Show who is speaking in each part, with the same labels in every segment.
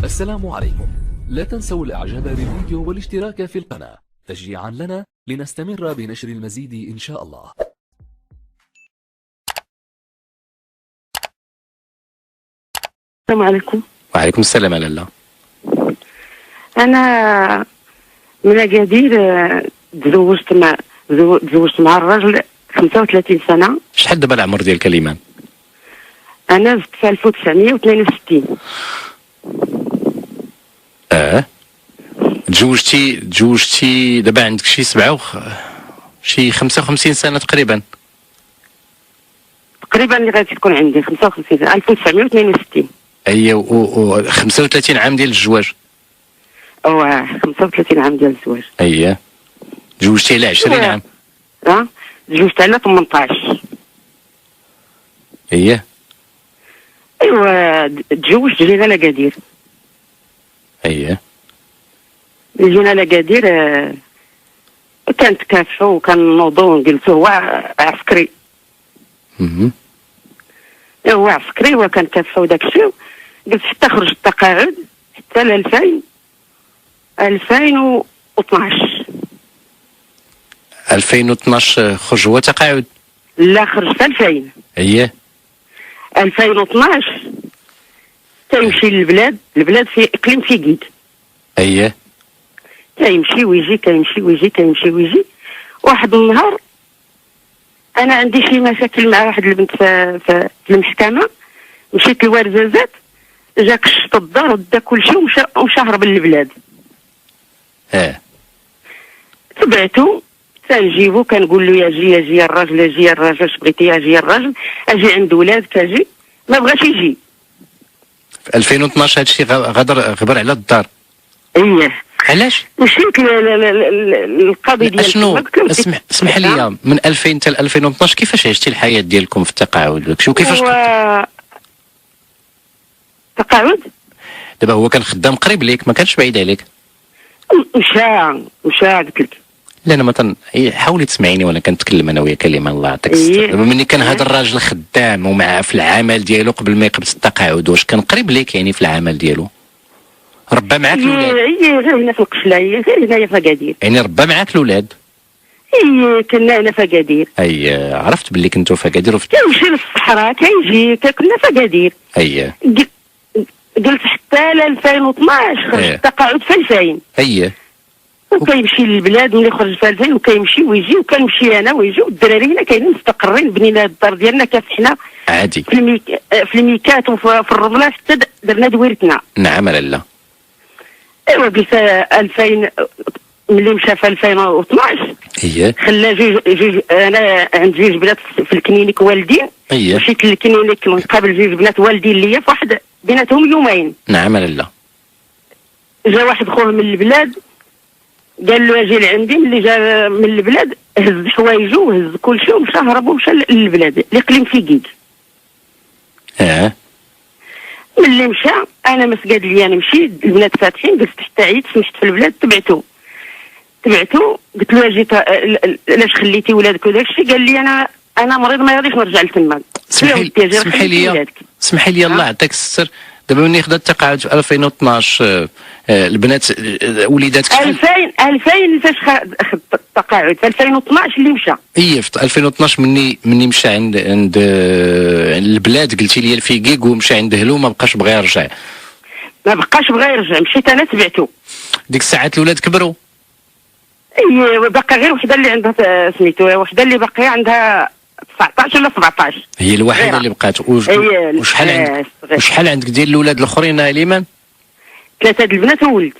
Speaker 1: السلام عليكم. لا تنسوا الاعجاب بالفيديو والاشتراك في القناة تشجيعا لنا لنستمر بنشر المزيد ان شاء الله.
Speaker 2: السلام عليكم.
Speaker 3: وعليكم السلام على الله.
Speaker 2: انا من اكادير، تزوجت مع الرجل 35 سنه.
Speaker 3: شحال دابا العمر ديالك الإيمان؟
Speaker 2: انا زدت في 1962.
Speaker 3: تزوجتي دابا عندك شي شي 55 سنه تقريبا
Speaker 2: اللي غادي تكون عندي 55 سنه 1962.
Speaker 3: و 35 عام ديال الزواج.
Speaker 2: 35 عام ديال الزواج.
Speaker 3: تزوجتي على 20 عام.
Speaker 2: تزوجت على 18. تزوجت جينا لاكادير. جينا لاكادير، كانت كافه وكان نوضو نجلسو. هو عسكري. هو عسكري وكان كافه وداك الشيء. قلت حتى خرج التقاعد حتى ل 2012.
Speaker 3: 2012 خرج هو تقاعد؟
Speaker 2: لا، خرج في 2000. 2012 تيمشي للبلاد. البلاد في اقليم فيكيد. تيمشي ويجي. واحد النهار انا عندي شي مشاكل مع واحد البنت في المحكمه. مشيت للورزازات، جا كشط الدار ودا كلشي ومشى هرب للبلاد. تبعتو تنجيبو، كنقول له يجي الراجل اش بغيتي، يجي الراجل، اجي عند ولاد كاجي، ما بغاش يجي.
Speaker 3: في 2012 هادشي غبر على الدار. علاش؟
Speaker 2: مشيت للقاضي ديال
Speaker 3: شنو؟ اسمح لي، من 2000 حتى 2012 كيفاش عشتي الحياه ديالكم في التقاعد داكشي وكيفاش
Speaker 2: تقاعد؟
Speaker 3: دابا هو كان خدام قريب ليك، ما كانش بعيد عليك؟
Speaker 2: مشى قلت لك.
Speaker 3: لا انا حاولي تسمعيني وانا كنتكلم انا وياك كلمه. الله يعطيك الصحه. دابا ملي كان هذا الراجل خدام ومع في العمل ديالو قبل ما يقبض التقاعد، واش كان قريب ليك يعني في العمل ديالو؟ ربى معاك الاولاد؟
Speaker 2: غير هنا في القشله، غير هنايا في اكادير.
Speaker 3: يعني ربى معاك الاولاد؟
Speaker 2: كنا هنا في اكادير.
Speaker 3: عرفت باللي كنتو في اكادير.
Speaker 2: كيمشي للصحراء كيجي، كنا في اكادير. قلت حتى ل 2012 خرج التقاعد في 2000. وكيمشي للبلاد. ملي خرج في 2000 وكيمشي ويجي، وكنمشي انا ويجي، والدراري هنا كاينين مستقرين. بنينا الدار ديالنا كافحنا
Speaker 3: عادي
Speaker 2: في الميكات وفي الرمله حتى درنا دويرتنا.
Speaker 3: نعم لالا.
Speaker 2: قلت 2000 ملي مشى في 2012 خلى جوج. انا عند جوج بنات في الكلينيك والدين. مشيت للكلينيك نقابل جوج بنات والدين ليا في واحد بيناتهم يومين.
Speaker 3: نعم لالا.
Speaker 2: جا واحد خوه من البلاد قال له اجي لعندي. ملي جا من البلاد هز حوايجو وهز كلشي ومشى هرب ومشى للبلاد الاقليم فيكيد. ملي مشى انا ما قال لي انا مشيت، البنات فاتحين، قلت حتى عييت سمحت في البلاد. تبعتو قلت له اجي علاش خليتي ولادك وداك الشيء؟ قال لي انا مريض ما غاديش نرجع لتما.
Speaker 3: اسمحي لي الله يعطيك الستر. دابا ملي خدا التقاعد في 2012 البنات وليداتك
Speaker 2: 2000 فاش خد التقاعد؟ في 2012 اللي مشى.
Speaker 3: في 2012 مني مشى عند البلاد. قلتي لي الفيكيك ومشى عند اهلو، ما بقاش بغى يرجع. مشيت انا تبعتو. ديك الساعات الاولاد كبروا.
Speaker 2: باقا غير وحده اللي عندها سميتو، وحده اللي باقيه عندها 19 ولا 17.
Speaker 3: هي الوحيده اللي بقات. وشحال عندك ديال الاولاد الاخرين ايمان؟
Speaker 2: 3 البنات وولد.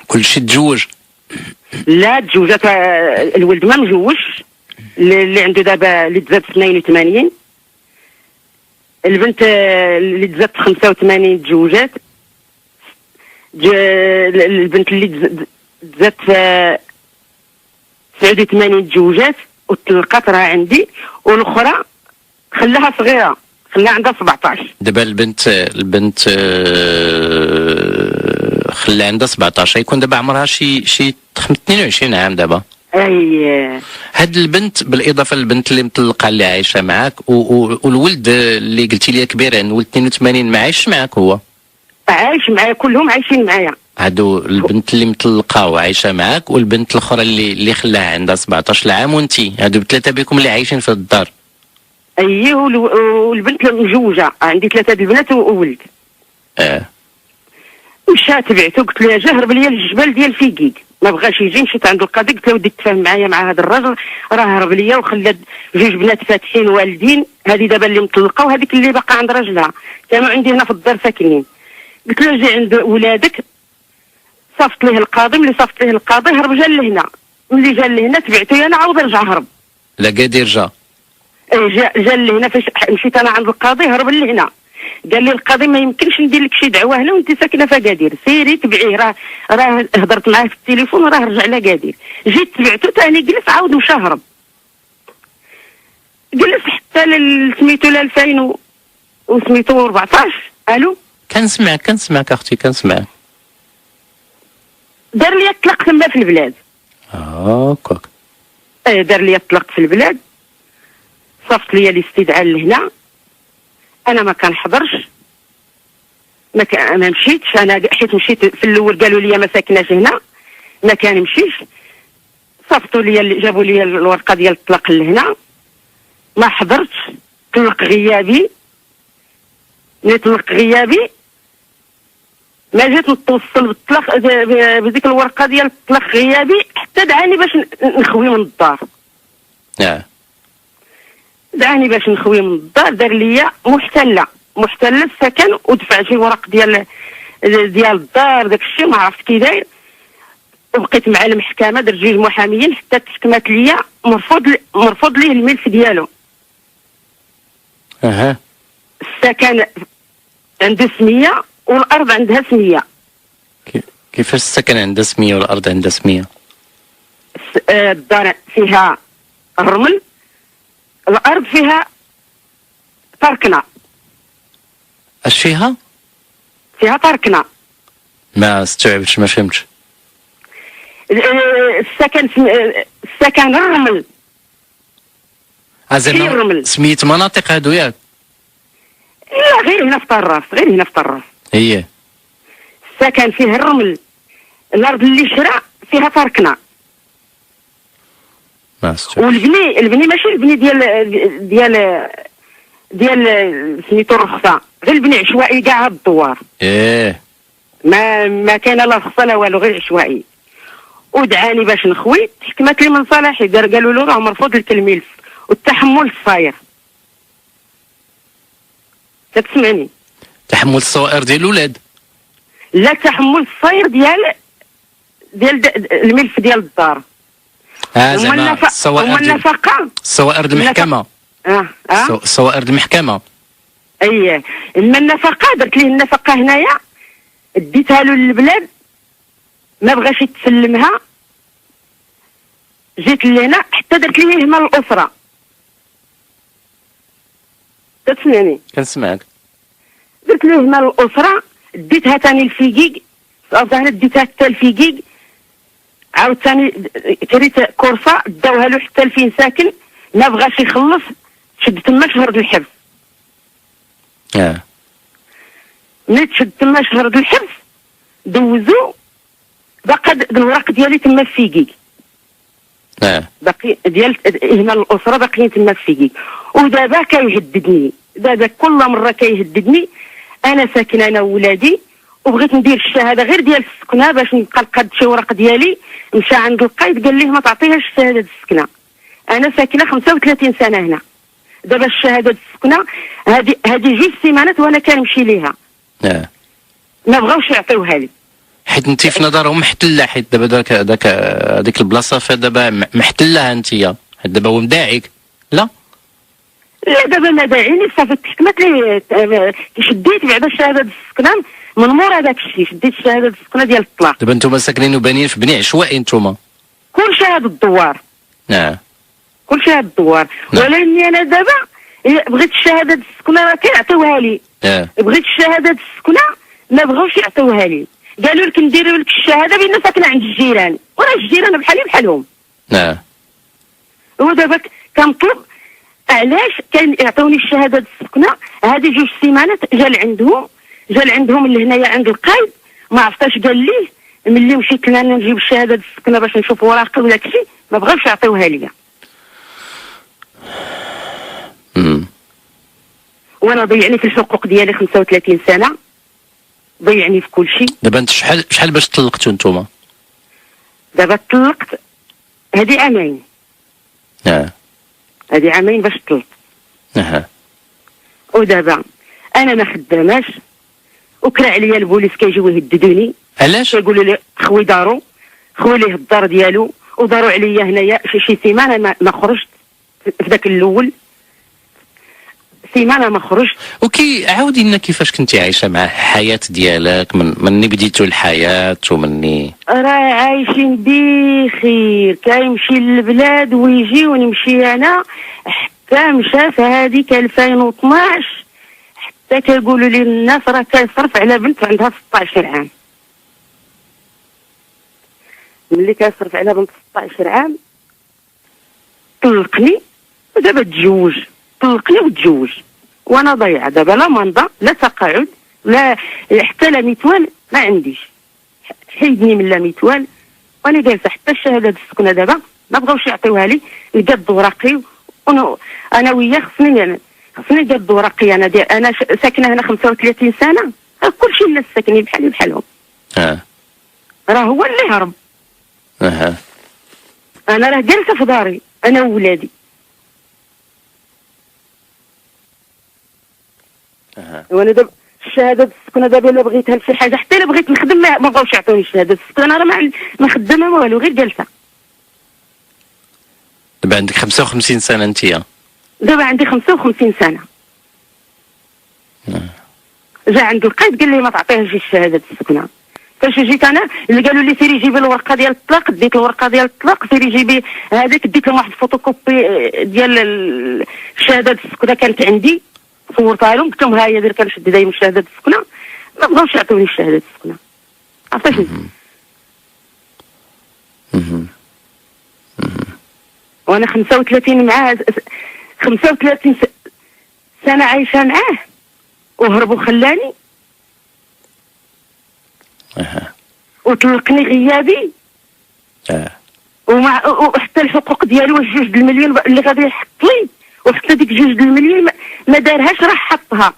Speaker 3: كلشي تزوج؟
Speaker 2: لا، تزوجات. الولد ما مجوجش، اللي عنده دابا اللي تزاد 82. البنت اللي تزاد 85 تزوجات. البنت اللي تزاد 89 تزوجات وطلقات راه عندي. والاخرى خلاها صغيره، خلاها عندها 17. دابا
Speaker 3: البنت خلى عندها 17، يكون دابا عمرها شي 22 عام دابا. هاد البنت بالاضافه للبنت اللي مطلقه اللي عايشه معاك والولد اللي قلتي لي كبير، عنده ولد 82 ما عايش معاك هو؟
Speaker 2: عايش معايا، كلهم عايشين معايا.
Speaker 3: هادو البنت اللي مطلقه عايشه معاك، والبنت الاخرى اللي خلاها عندها 17 عام وانتي، هادو بثلاثه بكم اللي عايشين في الدار؟
Speaker 2: اييه، والبنت مزوجه، عندي 3 البنات وولد. مشى تبعته، قلت له جا هرب ليا للجبال ديال فيكيك، ما بغاش يجي. مشيت عند القاضي قلت له ودي تفاهم معايا مع هذا الراجل، راه هرب ليا وخلى 2 بنات فاتحين والدين، هذه دابا اللي مطلقه وهذيك اللي باقا عند راجلها، كانوا عندي هنا في الدار ساكنين. قلت له جي عند ولادك، صفت ليه القاضي. ملي صفت ليه القاضي هرب جا لهنا، ملي جا لهنا تبعته انا، عاود رجع هرب.
Speaker 3: لقادير جا؟
Speaker 2: جا لهنا. فاش مشيت انا عند القاضي هرب لهنا، قال لي القاضي ما يمكنش ندير لك شي دعوه هنا وانت ساكنه في اكادير، سيري تبعيه، راه هضرت معاه في التليفون وراه رجع لاكادير. جيت تبعته ثاني جلس، عاود مشى هرب، جلس حتى سميتو ل 2000 وسميتو 14. الو،
Speaker 3: كنسمعك اختي، كنسمعك.
Speaker 2: دار لي الطلاق تما في البلاد.
Speaker 3: هاكاك.
Speaker 2: دار لي الطلاق في البلاد، صفت لي الاستدعاء لهنا، انا ما كنحضرش، ما مشيتش انا، حيت مشيت في الاول قالوا لي ما ساكناش هنا، ما كنمشيش. صفتوا لي، جابوا لي الورقه ديال الطلاق لهنا، ما حضرتش، طلق غيابي. ملي طلق غيابي ما جيت نتوصل بالطلاق بذيك الورقه ديال الطلاق غيابي، حتى دعاني باش نخوي من الدار. دعاني باش نخوي من الدار، دار ليا محتله السكن، ودفع شي ورق ديال الدار، داك الشيء ما عرفت كي داير. وبقيت مع المحكمه، درت 2 محاميين حتى تحكمت ليا، مرفوض ليه الملف ديالو. السكن عنده سميه والارض عندها سميه.
Speaker 3: كيفاش السكن عنده سميه والارض عندها سميه؟
Speaker 2: الدار فيها الرمل، الارض فيها تركنه.
Speaker 3: اش فيها؟
Speaker 2: فيها تركنه.
Speaker 3: ما استوعبتش، ما فهمتش.
Speaker 2: السكن الرمل.
Speaker 3: زعما سميت مناطق هادو ياك؟
Speaker 2: لا، غير هنا في طراس،
Speaker 3: هي
Speaker 2: السكن فيه الرمل، الارض اللي شرا فيها تركنه. والبني ماشي البني ديال سميتو الرخصه، غير البني عشوائي كاع هاد الدوار. ما كان لا رخصه لا والو، غير عشوائي. ودعاني باش نخوي، حكمت لي من صلاحي، قالوا له راه مرفوض لك الملف والتحمل الصاير. تسمعني؟
Speaker 3: تحمل الصوائر ديال الولاد؟
Speaker 2: لا، تحمل الصاير ديال الملف ديال الدار.
Speaker 3: زعما
Speaker 2: النفقه،
Speaker 3: الصوائر المحكمه. الصوائر المحكمه.
Speaker 2: اييه، اما النفقه درت ليه النفقه هنايا، ديتها له للبلاد، ما بغاش يتسلمها. جيت لهنا حتى درت ليه اهمال الاسره. تسمعني؟
Speaker 3: كنسمعك.
Speaker 2: درت له اهمال الاسره، ديتها ثاني لفيكيك، انا ديتها حتى لفيكيك، عاود ثاني كريت كورسه داوها له حتى لفين ساكن، ما بغاش يخلص، شد تما شهر د الحبس. ملي تشد تما شهر د الحبس دوزو، باقا الوراق ديالي تما في فيكيك. باقي ديال اهمال الاسره باقيين تما في فيكيك. ودابا كيهددني، دابا كل مره كيهددني. انا ساكنه انا وولادي، وبغيت ندير الشهاده غير ديال السكنه باش نبقى نقاد شي ورق ديالي. مشى عند القايد قال ليه ما تعطيهاش الشهاده السكنه. انا ساكنه 35 سنه هنا، دابا الشهاده السكنه هذه 2 سيمانات وانا كنمشي ليها. ما بغاوش يعطيوها لي،
Speaker 3: حيت انت في نظرهم محتله، حيت دابا هذيك البلاصه دابا محتله انتيا، حيت دابا هو مداعيك. لا
Speaker 2: دابا ما داعيني، صافي تحكمت لي، شديت بعدا الشهاده السكنه من مور هذاك الشيء، شديت الشهاده السكنه ديال الطلاق.
Speaker 3: دابا نتوما ساكنين وبانيين في بني عشوائي نتوما؟
Speaker 2: كل شهاده الدوار. كل شهاده الدوار. ولكني انا دابا بغيت الشهاده السكنه راه كيعطيوها لي. بغيت الشهاده السكنه ما بغاوش يعطيوها لي، قالوا لك نديروا لك الشهاده بان ساكنه عند الجيران، وراه الجيران بحالي بحالهم. ودابا كنطلب علاش كان يعطوني الشهاده السكنه هذه 2 سيمانات جا لعندهم، جا عندهم اللي هنايا عند القايد ما عرفتاش قال ليه. ملي مشيت انا نجيب الشهاده السكنه باش نشوف وراقي ولا كشي ما بغاوش يعطيوها ليا. وانا ضيعني في الحقوق ديالي 35 سنه، ضيعني في كل شيء.
Speaker 3: دابا انت شحال باش طلقتوا نتوما؟
Speaker 2: دابا طلقت هذه عامين. هذه عامين باش طلقت. ودابا انا ما خداماش، وكرا عليا البوليس كيجيو يهددوني.
Speaker 3: علاش؟
Speaker 2: كيقولوا لي خوي دارو، خوي ليه الدار ديالو، وداروا عليا هنايا شي سيمانه ما خرجت في ذاك الاول، سيمانه ما خرجت.
Speaker 3: وكي عاودي لنا كيفاش كنتي عايشه مع الحياه ديالك مني بديتوا الحياه ومني؟
Speaker 2: راه عايشين بخير، كيمشي للبلاد ويجي ونمشي انا، حتى مشى في هذيك 2012 حتى كيقولوا لي الناس راه كيصرف على بنت عندها 16 عام. ملي كيصرف على بنت 16 عام طلقني، ودابا تزوج، طلقني وتزوج وانا ضيعه. دابا لا منضى لا تقاعد لا حتى لا ميتوال ما عنديش، حيدني من لا ميتوال وانا جالسه. حتى الشهاده السكنه دابا ما بغاوش يعطيوها لي، القد وراقي انا وياه خصني قد وراقي. انا ساكنه هنا 35 سنه، كلشي الناس ساكنين بحالي بحالهم. راه هو اللي هرب. انا راه جالسه في داري انا وولادي. وانا دابا الشهاده السكنه دابا الا بغيتها لشي حاجه، حتى الا بغيت نخدم ما بغاوش يعطوني الشهاده السكنه. انا راه ما خدامه ما والو، غير جالسه.
Speaker 3: دابا عندك 55 سنه انتيا؟
Speaker 2: دابا عندي 55 سنه. جا عند القايد قال لي ما تعطيهاش الشهاده السكنه. فاش جيت انا اللي قالوا لي سيري جيبي الورقه ديال الطلاق، ديت الورقه ديال الطلاق، سيري جيبي هذيك، ديت لهم واحد الفوتوكوبي ديال الشهاده السكنه كانت عندي، صورتها لهم قلت لهم ها هي دير كنشد دايما الشهاده السكنه. ما بغاوش يعطوني الشهاده السكنه. عرفتاش وانا 35 معاه 35 سنه عايشه معاه، وهرب وخلاني وطلقني غيابي. وحتى الحقوق ديالو واش 2 المليون اللي غادي يحط لي، وحتى ديك 2 المليون ما دارهاش، راه حطها.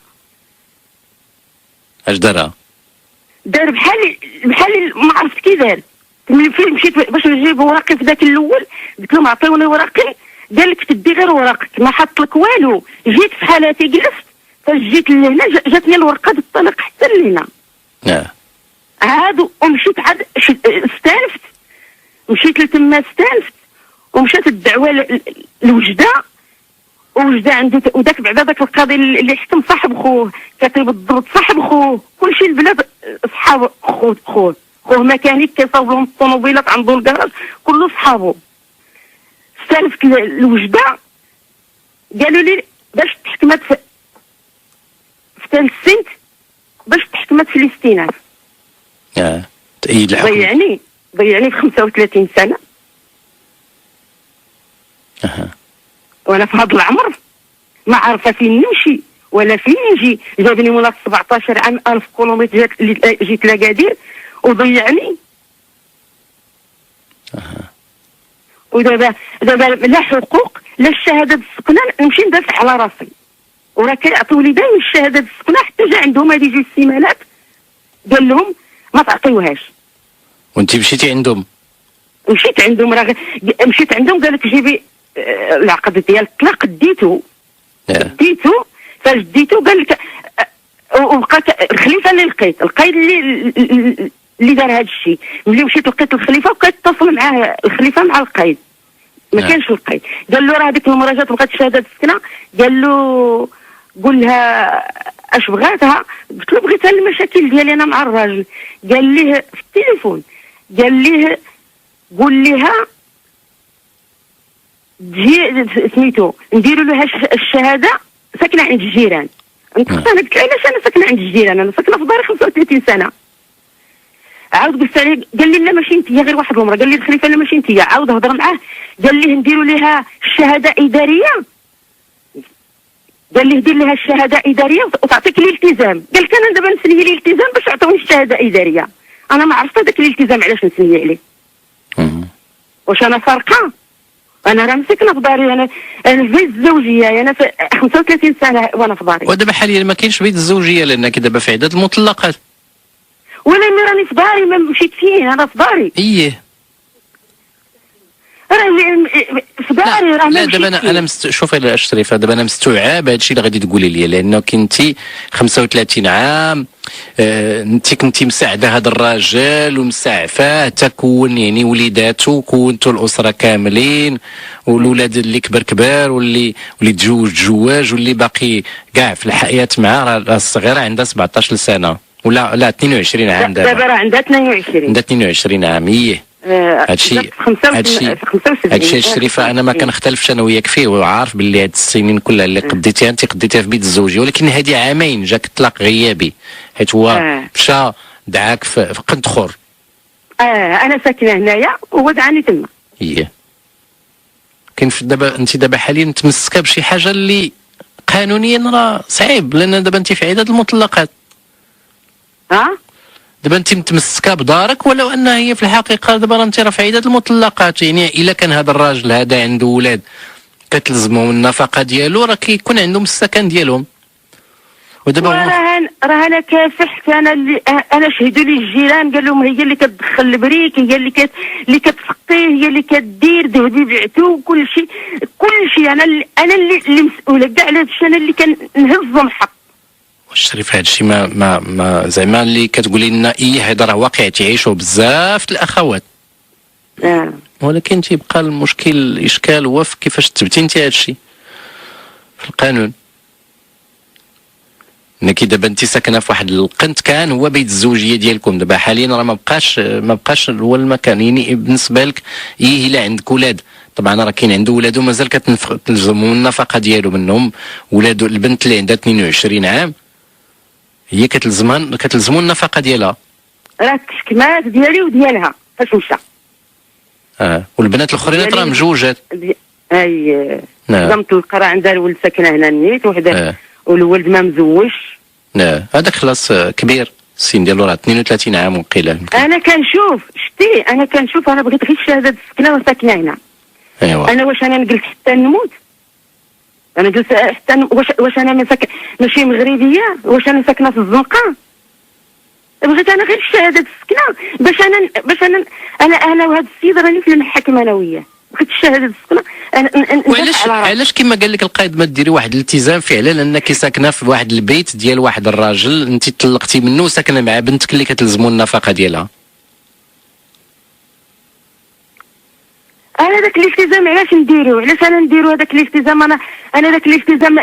Speaker 3: اش دارها؟
Speaker 2: دار بحال ما عرفت كي دار. فين مشيت باش نجيب وراقي في ذاك الاول، قلت لهم عطيوني وراقي، قال لك تدي غير وراقك، ما حط لك والو. جيت في حالاتي جلست، فاش جيت لهنا جاتني الورقه ديال الطلاق حتى لهنا. عاد ومشيت عاد استانفت، مشيت لتما استانفت، ومشات الدعوه لوجده، ووجده عنده وداك بعدا داك القاضي اللي حكم صاحب خوه، كاتب الضبط صاحب خوه، كلشي البلاد صحاب خوه ميكانيك كيصاوب لهم الطوموبيلات عندهم الكراج كله صحابو. استانفت لوجده، قالوا لي باش تحكمت في ثالث سنت، باش تحكمت في الاستئناف.
Speaker 3: تأييد الحكم.
Speaker 2: ضيعني في 35 سنه. وانا في هذا العمر ما عارفه فين نمشي ولا فين نجي. جابني مولا 17 عام 1000 كيلومتر جيت لاكادير وضيعني. ودابا لا حقوق لا الشهاده السكنه، نمشي ندافع على راسي، وراه كيعطيو لي دايما الشهاده السكنه. حتى جا عندهم هذه 2 سيمانات قال لهم ما تعطيوهاش.
Speaker 3: وانت مشيتي عندهم؟
Speaker 2: مشيت عندهم، قال لك جيبي العقد ديال الطلاق. ديتو فاش ديتو قال لك وبقى الخليفه اللي لقيت، القايد اللي دار هذا الشيء. ملي مشيت لقيت الخليفه وكيتصل معاه الخليفه مع القايد، ما كانش القايد. قال له راه هذيك المره جات بغات الشهاده السكنه، قال له قول لها اش بغاتها. قلت له بغيتها المشاكل ديالي انا مع الراجل. قال ليه في التليفون، قال ليه قول لها تجي سميتو نديروا لها الشهاده ساكنه عند الجيران. انا قلت علاش انا ساكنه عند الجيران، انا ساكنه في داري 35 سنه. عاود قلت عليه، قال لي لا ماشي انت، غير واحد المره قال لي الخليفه لا ماشي انت. عاود هضر معاه قال لي نديروا لها الشهاده اداريه. قال لي دير لها الشهاده اداريه وتعطيك الالتزام. قال لك انا دابا نسني لي الالتزام باش يعطوني الشهاده اداريه. انا ما عرفت هذاك الالتزام علاش نسني عليه. واش انا سارقه؟ انا راه مسكنه في داري. انا في بيت الزوجيه، انا 35 سنه وانا في داري.
Speaker 3: ودابا حاليا ما كاينش بيت الزوجيه لانك دابا في عداد المطلقات.
Speaker 2: ولا مي راني في داري، ما مشيت فين، انا في داري. راني في داري، راه
Speaker 3: لا دابا انا شوفي شريفه، دابا انا مستوعب هادشي اللي غادي تقولي لي، لانه كنتي 35 عام، انت كنتي مساعده هذا الراجل ومسعفاه تكون يعني وليداتو، كونتوا الاسره كاملين، والولاد اللي كبر واللي تزوج واللي باقي كاع في الحياه معاه. راه الصغيره عندها 17 سنه ولا 22 عام
Speaker 2: دابا راه عندها
Speaker 3: 22 عام. هادشي الشريفه انا ما كنختلفش انا وياك فيه، وعارف باللي هاد السنين كلها اللي قضيتيها انت قضيتيها في بيت الزوجيه، ولكن هادي عامين جاك الطلاق غيابي حيت هو مشى دعاك في قندخور.
Speaker 2: انا ساكنه هنايا وهو دعاني تما.
Speaker 3: كاين دابا انت دابا حاليا متمسكه بشي حاجه اللي قانونيا راه صعيب، لان دابا انت في عداد المطلقات. دابا انت متمسكه بدارك، ولو انها هي في الحقيقه دابا انت راه في عداد المطلقات. يعني الا كان هذا الراجل هذا عنده ولاد كتلزمهم النفقه ديالو، راه كيكون عندهم السكن ديالهم. ودابا
Speaker 2: راه انا كافحت، انا شهدوا لي الجيران، قال لهم هي اللي كتدخل البريك، هي اللي كتسقيه، هي اللي كدير ذهبي بعتو كل شيء. انا اللي مسؤوله كاع على هادشي، انا اللي كنهزهم حق.
Speaker 3: الشريف هادشي ما زعما اللي كتقولي لنا هذا راه واقع تعيشوا بزاف الاخوات. ولكن تيبقى المشكل الاشكال هو في كيفاش تثبتي انت هادشي في القانون. انك دابا انت ساكنه في واحد القنت كان هو بيت الزوجيه ديالكم، دابا حاليا راه ما بقاش هو المكان. يعني بالنسبه لك الا عندك ولاد، طبعا راه كاين عنده ولاد ومازال كتلزمهم النفقه ديالو، منهم ولاد البنت اللي عندها 22 عام هي كتلزموا النفقه ديالها.
Speaker 2: راه التشكيمات ديالي وديالها فاش مشى.
Speaker 3: والبنات الاخرين راه مجوجات.
Speaker 2: مطلقه، راه عندها الولد ساكنه هنا نيت وحده، والولد ما مزوجش.
Speaker 3: هذاك خلاص كبير، السن ديالو راه 32 عام وقيله.
Speaker 2: انا كنشوف انا بغيت غير شهاده السكنه وساكنه هنا. انا واش انا نجلس حتى نموت؟ انا جلست حتى واش انا ماشي مغربيه؟ واش انا ساكنه في الزنقه؟ بغيت انا غير الشهاده السكنه باش انا وهذا السيد راني في المحاكم انا وياه. بغيت الشهاده السكنه.
Speaker 3: علاش كما قال لك القائد ما ديري واحد الالتزام فعلا انك ساكنه في واحد البيت ديال واحد الراجل انت طلقتي منه وساكنه مع بنتك اللي كتلزموا النفقه ديالها؟
Speaker 2: انا داك الالتزام علاش نديرو؟ علاش انا نديرو هذاك الالتزام؟ انا داك الالتزام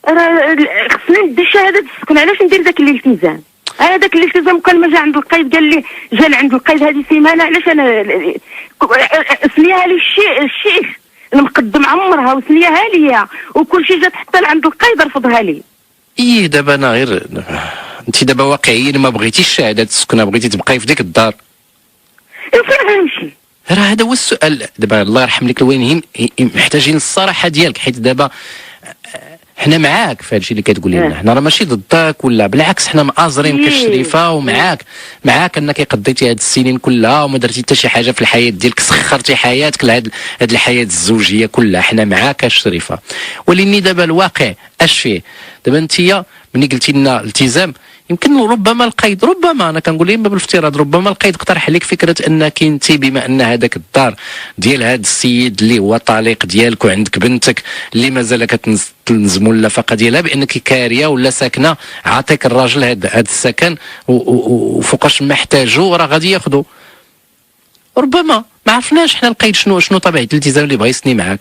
Speaker 2: راه خصني ندير شهاده السكن. علاش ندير داك الالتزام؟ انا داك الالتزام كان ما جا عند القايد قال لي جا عند القايد هذه سيمانه. علاش انا سنيها لي الشيخ المقدم عمرها وسنيها ليا وكل شيء جات حتى لعند القايد رفضها لي.
Speaker 3: دابا انا غير انت دابا واقعيا ما بغيتيش شهاده السكن، بغيتي تبقاي في ديك الدار.
Speaker 2: فين غنمشي؟
Speaker 3: راه هذا هو السؤال. دابا الله يرحم لك الوالدين محتاجين الصراحه ديالك، حيت دابا حنا معاك في هادشي اللي كتقولي لنا. حنا راه ماشي ضدك ولا بالعكس، حنا مآزرين كالشريفه ومعاك انك قضيتي هاد السنين كلها وما درتي حتى شي حاجه في الحياه ديالك، سخرتي حياتك لهاد الحياه الزوجيه كلها. حنا معاك الشريفه، ولكن دابا الواقع اش فيه؟ دابا انت ملي قلتي لنا التزام، يمكن ربما القيد، ربما انا كنقول لهم بالافتراض، ربما القيد اقترح عليك فكره انك انت بما ان هذاك الدار ديال هذا السيد اللي هو طليق ديالك وعندك بنتك اللي مازال كتلزموا النفقه ديالها، بانك كاريه ولا ساكنه، عاطيك الراجل هذا السكن وفوقاش ما احتاجوا راه غادي ياخذوا. ربما ما عرفناش حنا القيد شنو طبيعه الالتزام اللي بغا يسني معاك،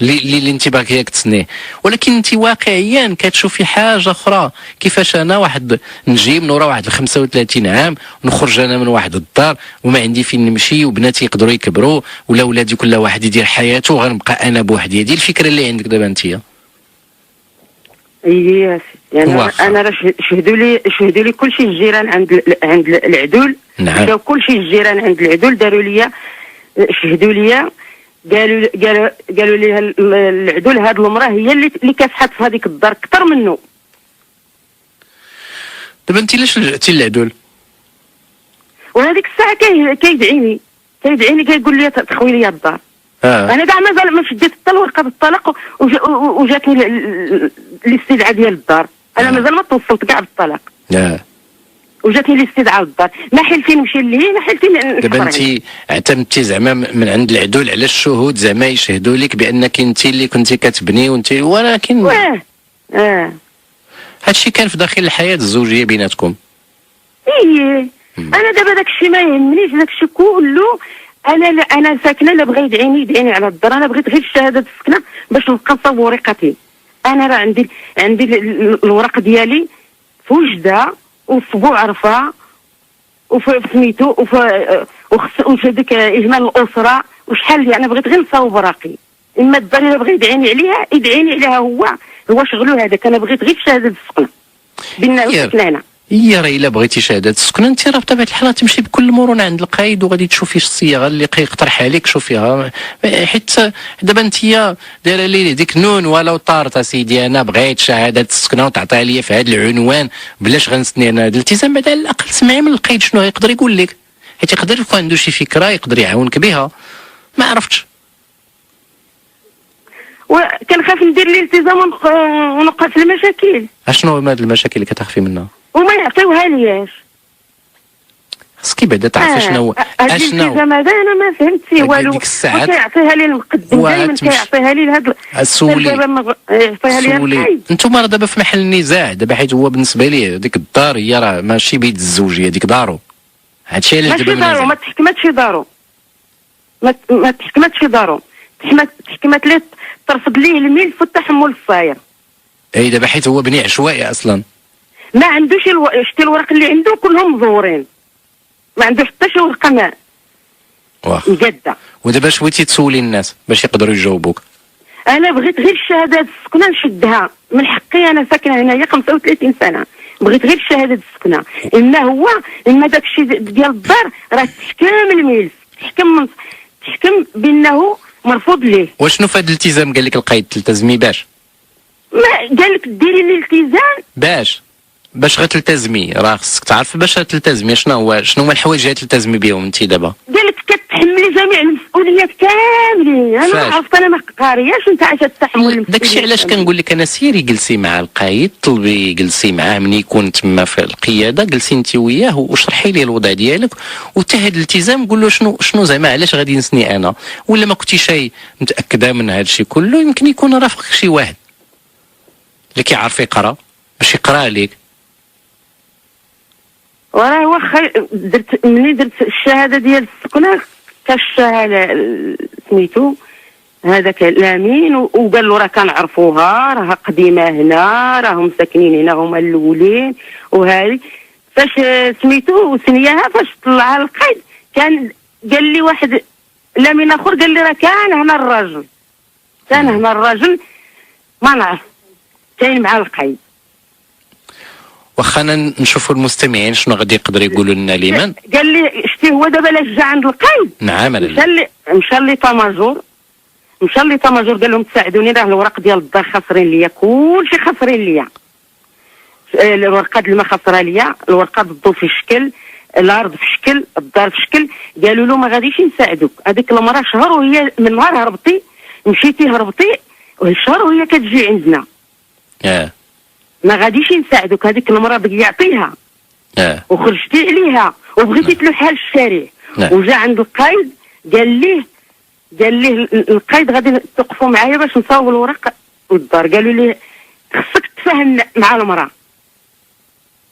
Speaker 3: اللي انت باغيك تسنيه. ولكن انت واقعيا كتشوفي حاجه اخرى. كيفاش انا واحد نجي من ورا واحد 35 عام ونخرج انا من واحد الدار وما عندي فين نمشي وبناتي يقدروا يكبروا ولا ولادي كل واحد يدير حياته وغنبقى انا بوحدي؟ هذه الفكره اللي عندك دابا انت.
Speaker 2: يعني انا راه شهدوا لي كل شيء الجيران عند العدول.
Speaker 3: نعم.
Speaker 2: كل شيء الجيران عند العدول داروا لي، شهدوا لي قالوا لي العدول هذه المراه هي اللي كتحط في هذيك الدار اكثر منه.
Speaker 3: دابا انت علاش لجأتي للعدول؟
Speaker 2: وهذيك الساعه كيدعيني كيقول لي تخوي لي الدار. انا كاع مازال ما شديت حتى ورقه الطلاق وجاتني الاستدعاء ديال الدار. انا مازال ما توصلت كاع بالطلاق. وجاتني الاستدعاء للدار، ما حلتي نمشي لهيه، ما حلتي
Speaker 3: دابا انت اعتمدتي زعما من عند العدول على الشهود زعما يشهدوا لك بانك انت اللي كنتي كتبني وانت، ولكن هادشي كان في داخل الحياه الزوجيه بيناتكم.
Speaker 2: انا دابا داك الشيء ما يهمنيش، داك الشيء كله انا ساكنه، لا بغا يدعيني على الدار، انا بغيت غير شهاده السكنه باش نبقى نصاوب ورقتي. انا راه عندي الورق ديالي في وجده وفي بوعرفه وفي سميتو وفي ديك اجمال الاسره وشحال يعني بغيت غير نصاوب ورقي. اما الدار الا بغى يدعيني عليها هو شغلو هذاك. انا بغيت غير شهاده السكنه بينا وسكنانه.
Speaker 3: راه الا بغيتي شهاده السكنه انت راه بطبيعه الحال تمشي بكل مرونه عند القايد وغادي تشوفي الصيغه اللي كيقترح عليك شوفيها. حيت دابا انت دايره لي ديك نون ولو طارت اسيدي انا بغيت شهاده السكنه وتعطيها لي في هذا العنوان بلاش غنسني انا هذا الالتزام، بعد على الاقل سمعي من القايد شنو يقدر يقول لك، حيت يقدر يكون عنده شي فكره يقدر يعاونك بها. ما عرفتش،
Speaker 2: وكنخاف ندير الالتزام ونوقع في المشاكل.
Speaker 3: اشنو هما هاد المشاكل اللي كتخافي منها؟
Speaker 2: وما يعطيوها لياش.
Speaker 3: خصكي بعدا تعرفي شنو
Speaker 2: الالتزام هذا انا ما فهمتش والو. كيعطيها لي المقدم دائما كيعطيها لي لهاد
Speaker 3: السولي. انتم راه دابا في محل النزاع دابا، حيت هو بالنسبه ليه ديك الدار هي راه ماشي بيد الزوجيه، ديك دارو. هادشي علاش دابا
Speaker 2: دارو ما تحكمتش دارو، ما تحكمتش دارو، تحكمت ليه ترفض ليه الملف والتحمل الصاير.
Speaker 3: دابا حيت هو بني عشوائي اصلا،
Speaker 2: ما عندوش شتي الورق اللي عنده كلهم مزورين، ما عنده حتى شي ورقه مجاده.
Speaker 3: ودابا اش بغيتي تسولي الناس باش يقدروا يجاوبوك؟
Speaker 2: انا بغيت غير الشهاده السكنه نشدها من حقي، انا ساكنه هنايا 35 سنه، بغيت غير الشهاده السكنه. اما داك الشيء ديال الدار راه تحكم الملف، تحكم بانه مرفوض ليه.
Speaker 3: وشنو في هذا الالتزام قال لك القايد تلتزمي باش؟
Speaker 2: ما قال لك ديري الالتزام
Speaker 3: باش غتلتزمي، راه خصك تعرفي باش غتلتزمي شنو هما الحوايج اللي تلتزمي بهم انت دابا.
Speaker 2: قال لك كتحملي جميع المسؤوليات كاملين. انا عرفت انا ما قارياش انت عايشه تحمل المسؤوليات.
Speaker 3: داكشي علاش كنقول لك انا سيري جلسي مع القايد، طلبي جلسي معاه ملي يكون تما في القياده، جلسي انت وياه وشرحي ليه الوضع ديالك، وتا هذا الالتزام قول له شنو زعما علاش غادي نسني انا، ولا ما كنتي شي متاكده من هذا الشيء كله. يمكن يكون رافقك شي واحد اللي كيعرف يقرا باش يقرا عليك.
Speaker 2: وراه واخا ملي درت الشهاده ديال السكنه كالشهاده سميتو هذاك الامين وقال له راه كنعرفوها، راه قديمه هنا، راهم ساكنين هنا هما الاولين. وهذه فاش سميتو وسنياها فاش طلعها القايد كان قال لي واحد الامين اخر قال لي راه كان هنا الراجل ما نعرف كاين مع القايد.
Speaker 3: واخا نشوفوا المستمعين شنو غادي يقدر يقولوا لنا ليمان.
Speaker 2: قال لي شتي هو دابا لاش جا عند القايد.
Speaker 3: نعم.
Speaker 2: مشى لي طاماجور قال لهم تساعدوني، راه الورق ديال الدار خاسرين ليا، كلشي خاسرين ليا، الورقه الماء خاسره ليا، الورقه الضو في شكل، الارض في شكل، الدار في شكل. قالوا له ما غاديش نساعدوك، هذيك المراه شهر وهي من نهار هربتي شهر وهي كتجي عندنا. ما غاديش نساعدوك، هذيك المراه بغي يعطيها وخرجتي عليها وبغيتي تلوحها للشارع. وجا عند القايد قال ليه القايد غادي توقفوا معايا باش نصاوب الورق للدار. قالوا لي خصك تفاهم مع المراه،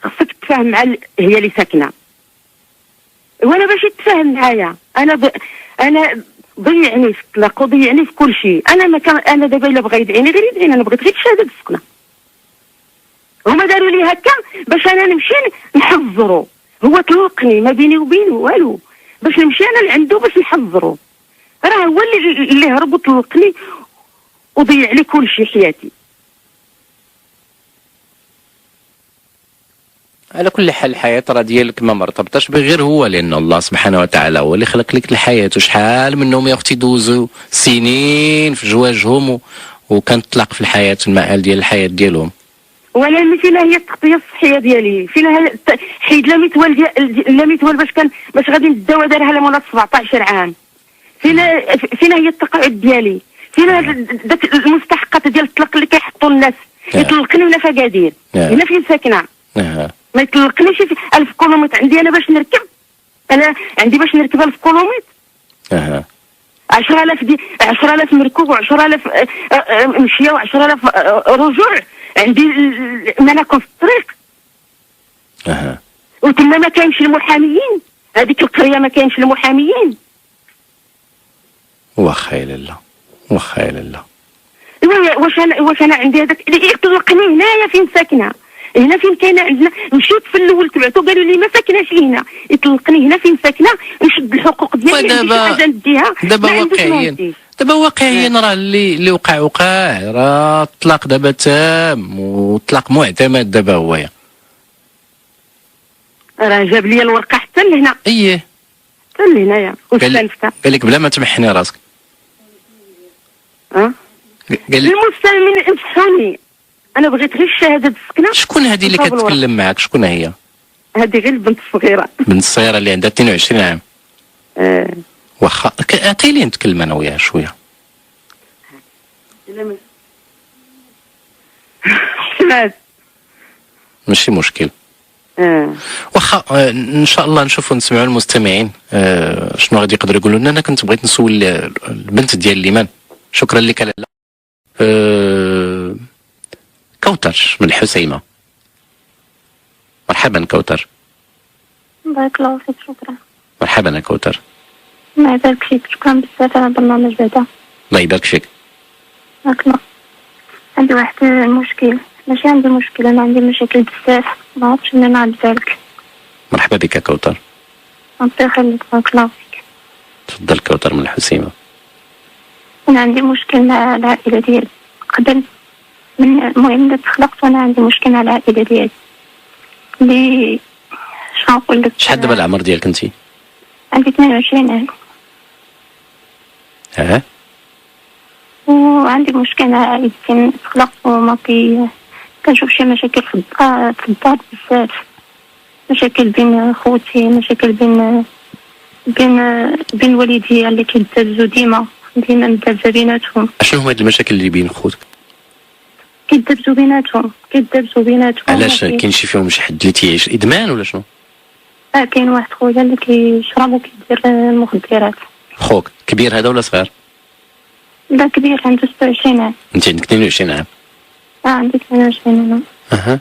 Speaker 2: خصك تفاهم مع هي اللي ساكنه. وانا باش يتفاهم معايا انا ضيعني في الطلاق وضيعني في كل شيء. انا دابا الا بغا يدعيني غير يدعيني، انا بغيت غير شهاده السكنه. هما داروا لي هكا باش انا نمشي نحذرو، هو طلقني ما بيني وبينه والو، باش نمشي انا لعندو باش نحذرو. راه هو اللي هرب وطلقني وضيع لي كل شيء حياتي.
Speaker 3: على كل حال الحياة راه ديالك ما مرتبطاش بغير هو، لأن الله سبحانه وتعالى هو اللي خلق لك الحياة. وشحال منهم يا أختي دوزوا سنين في جواجهم وكان طلق في الحياة، المآل ديال الحياة ديالهم.
Speaker 2: ولا فينا هي التغطيه الصحيه ديالي، فينا حيد لا ميتوال باش غادي نداو دارها لمولات 17 عام. فينا هي التقاعد ديالي، فينا داك المستحقات ديال الطلاق اللي كيحطوا الناس. يطلقني هنا في اكادير، هنا فين ساكنه. ما يطلقنيش في 1000 كيلومتر عندي انا باش نركب. انا عندي باش نركب 1000 كيلومتر. 10,000 مركوب و10,000 مشيه و10,000 رجوع. عندي مناكم في الطريق. وتما ما كاينش المحاميين، هذيك القريه ما كاينش المحاميين.
Speaker 3: واخا يا لاله، واخا يا لاله.
Speaker 2: واش انا عندي هذاك اللي يطلقني هنايا فين ساكنه، هنا فين كاينه عندنا. مشيت في الاول تبعتو قالوا لي ما ساكناش هنا، يطلقني هنا فين ساكنه، نشد الحقوق ديالي
Speaker 3: دابا واقعيا راه اللي وقع راه الطلاق دابا تام والطلاق معتمد دابا هو.
Speaker 2: راه جاب لي الورقه حتى لهنا.
Speaker 3: اييه
Speaker 2: حتى لهنايا واستلفتها.
Speaker 3: قال لك بلا ما تمحني راسك.
Speaker 2: المستلمين امسحوني، انا بغيت غير الشهاده السكنه.
Speaker 3: شكون هذه اللي كتكلم معاك؟ شكون هي؟
Speaker 2: هذه غير البنت الصغيره.
Speaker 3: بنت الصغيره اللي عندها 22 عام. واخا عطيني نتكلم انا وياها شويه.
Speaker 2: حماد
Speaker 3: ماشي مشكل. واخا ان شاء الله نشوفوا نسمعوا المستمعين شنو غادي يقدروا يقولوا لنا. انا كنت بغيت نسول البنت ديال ليمان. شكرا لك لاله. كوثر من الحسيمه. مرحبا كوثر.
Speaker 4: بارك الله فيك. شكرا.
Speaker 3: مرحبا يا كوثر.
Speaker 4: الله يبارك فيك. شكرا بزاف على البرنامج بعدا.
Speaker 3: الله يبارك فيك.
Speaker 4: الله. عندي واحد المشكل، ماشي عندي مشكل، انا عندي مشاكل بزاف، ما عرفتش ان انا نعبر لك.
Speaker 3: مرحبا بك يا كوثر.
Speaker 4: الله يخليك. بارك الله فيك.
Speaker 3: تفضل كوثر من الحسيمه.
Speaker 4: انا عندي مشكل مع العائله ديالي قبل من المهم تخلقت، وانا عندي مشكل مع العائله ديالي اللي شنو نقول لك.
Speaker 3: شحال دابا العمر ديالك انت؟
Speaker 4: عندي 22 عام. وعندي مشكل مع عائلتي، تخلقت وما كنشوف شي مشاكل في الدار بزاف، مشاكل بين خوتي، مشاكل بين والديا اللي كيتزوجوا ديما مدابزه بيناتهم.
Speaker 3: شنو هما المشاكل اللي بين خوتك؟
Speaker 4: كيتدابزوا بيناتهم.
Speaker 3: علاش كاين شي فيهم شي حد اللي تيعيش ادمان ولا شنو؟
Speaker 4: كاين واحد خويا اللي كيشرب وكيدير المخدرات.
Speaker 3: خوك كبير هذا ولا صغير؟
Speaker 4: لا كبير، عنده 26 عام.
Speaker 3: انت عندك 22 عام.
Speaker 4: عندي 22 عام.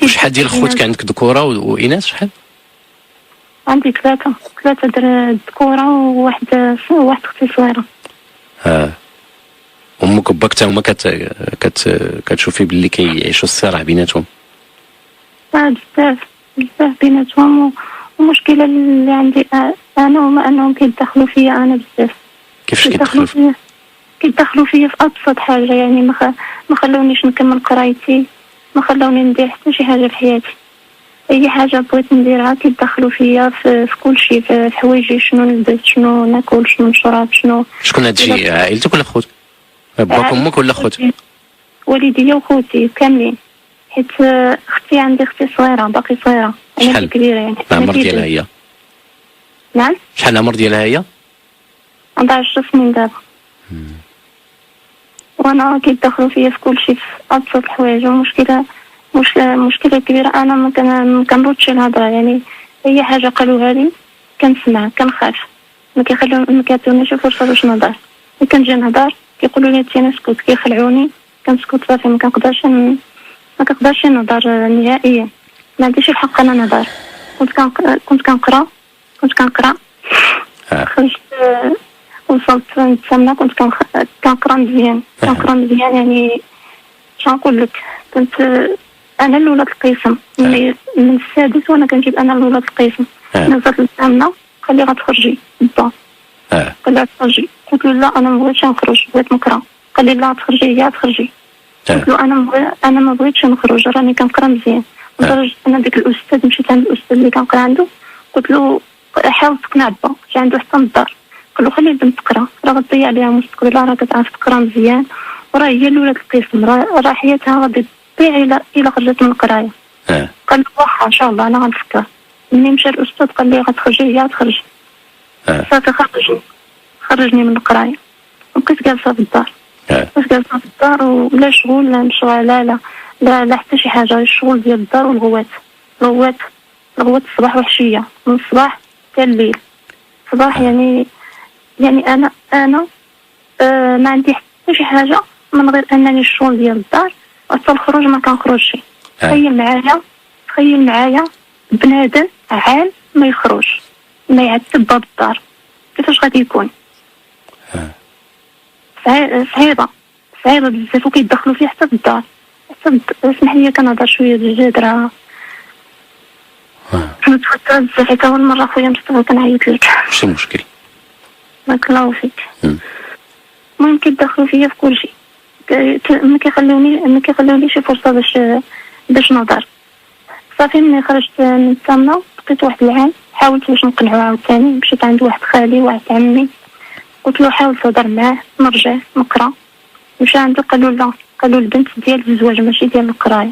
Speaker 3: وشحال ديال خوتك عندك ذكوره واناث شحال؟
Speaker 4: عندي ثلاثة ذكورة وواحد اختي صغيرة.
Speaker 3: امك وباك تا هما كتشوفي باللي كيعيشوا الصراع بيناتهم؟
Speaker 4: بزاف بيناتهم. والمشكلة اللي عندي انا هما انهم كيدخلوا فيا انا بزاف.
Speaker 3: كيفاش كيدخلوا فيا؟
Speaker 4: كيدخلوا فيا في ابسط حاجة، يعني ما خلونيش نكمل قرايتي، ما خلوني ندير حتى شي حاجة في حياتي. اي حاجه بغيت نديرها كيدخلوا فيا في كل شيء، في حوايجي، شنو نلبس، شنو ناكل، شنو نشرب، شنو.
Speaker 3: شكون هادشي؟ عائلتك ولا خوتك؟ باك وامك ولا خوتك؟
Speaker 4: والديا وخوتي كاملين، حيت عندي اختي صغيره، باقي صغيره، انا كبيره يعني.
Speaker 3: العمر ديالها هي؟
Speaker 4: نعم.
Speaker 3: شحال العمر ديالها هي؟
Speaker 4: عندها 10 سنين دابا. وانا كيدخلوا فيا في كل شيء، في ابسط الحوايج. مشكلة كبيرة، أنا ما كنردش الهضرة، يعني أي حاجة قالوها لي كنسمع، كنخاف، ما كيعطيونيش فرصة باش نهضر. ملي كنجي نهضر كيقولوا لي انت نسكت، كيخلعوني، كنسكت صافي، ما كنقدرش نهضر نهائيا، ما عنديش الحق أنا نهضر. كنت كنقرا خرجت، وصلت نتسنى، كنت كنقرا مزيان، يعني شنقول لك، كنت انا الاولى القسم من السادس، وانا كنجيب انا الاولى القسم. نزلت للثامنه، قال لي غتخرجي با. قال لي غتخرجي، قلت له لا انا ما بغيتش نخرج، بغيت نقرا. قال لي لا تخرجي، هي تخرجي. قلت له انا ما بغيتش نخرج، راني كنقرا مزيان. لدرجه ان ديك الاستاذ مشيت عند الاستاذ اللي كنقرا عنده، قلت له حاول تقنع با، جا عنده حتى الدار، قال له خلي البنت تقرا، راه غتضيع عليها مستقبلها، راه كتعرف تقرا مزيان، وراه هي الاولى القسم، راه حياتها غادي تضيع الا خرجت من القرايه. قال له واخا ان شاء الله انا غنفكر. ملي مشى الاستاذ قال لي غتخرجي، هي غتخرج. صافي خرجني من القرايه، وبقيت جالسه في الدار. بقيت جالسه في الدار ولا شغل لا مشغله لا حتى شي حاجه، الشغل ديال الدار والغوات الصباح وحشيه، من الصباح حتى الليل. الصباح يعني انا ما عندي حتى شي حاجه من غير انني الشغل ديال الدار، حتى الخروج ما كنخرجش. تخيل معايا بنادم عام ما يخرج، ما يعتب باب الدار، كيفاش غادي يكون؟ صعيبه بزاف، وكيدخلوا فيه حتى في الدار. اسمح لي كنهضر شويه بالجدرة، متوتره بزاف. حتى اول مره خويا مصطفى كنعيط لك.
Speaker 3: ماشي مشكل،
Speaker 4: بارك الله فيك. المهم كيدخلوا فيا في كلشي، ما كيخلونيش فرصه باش نهضر. صافي ملي خرجت من الثامنه بقيت واحد العام، حاولت باش نقنعو عاوتاني، مشيت عند واحد خالي واحد عمي، قلت له حاول تهضر معاه نرجع نقرا. مشى عنده قالوا لا، قالوا البنت ديال الزواج ماشي ديال القرايه.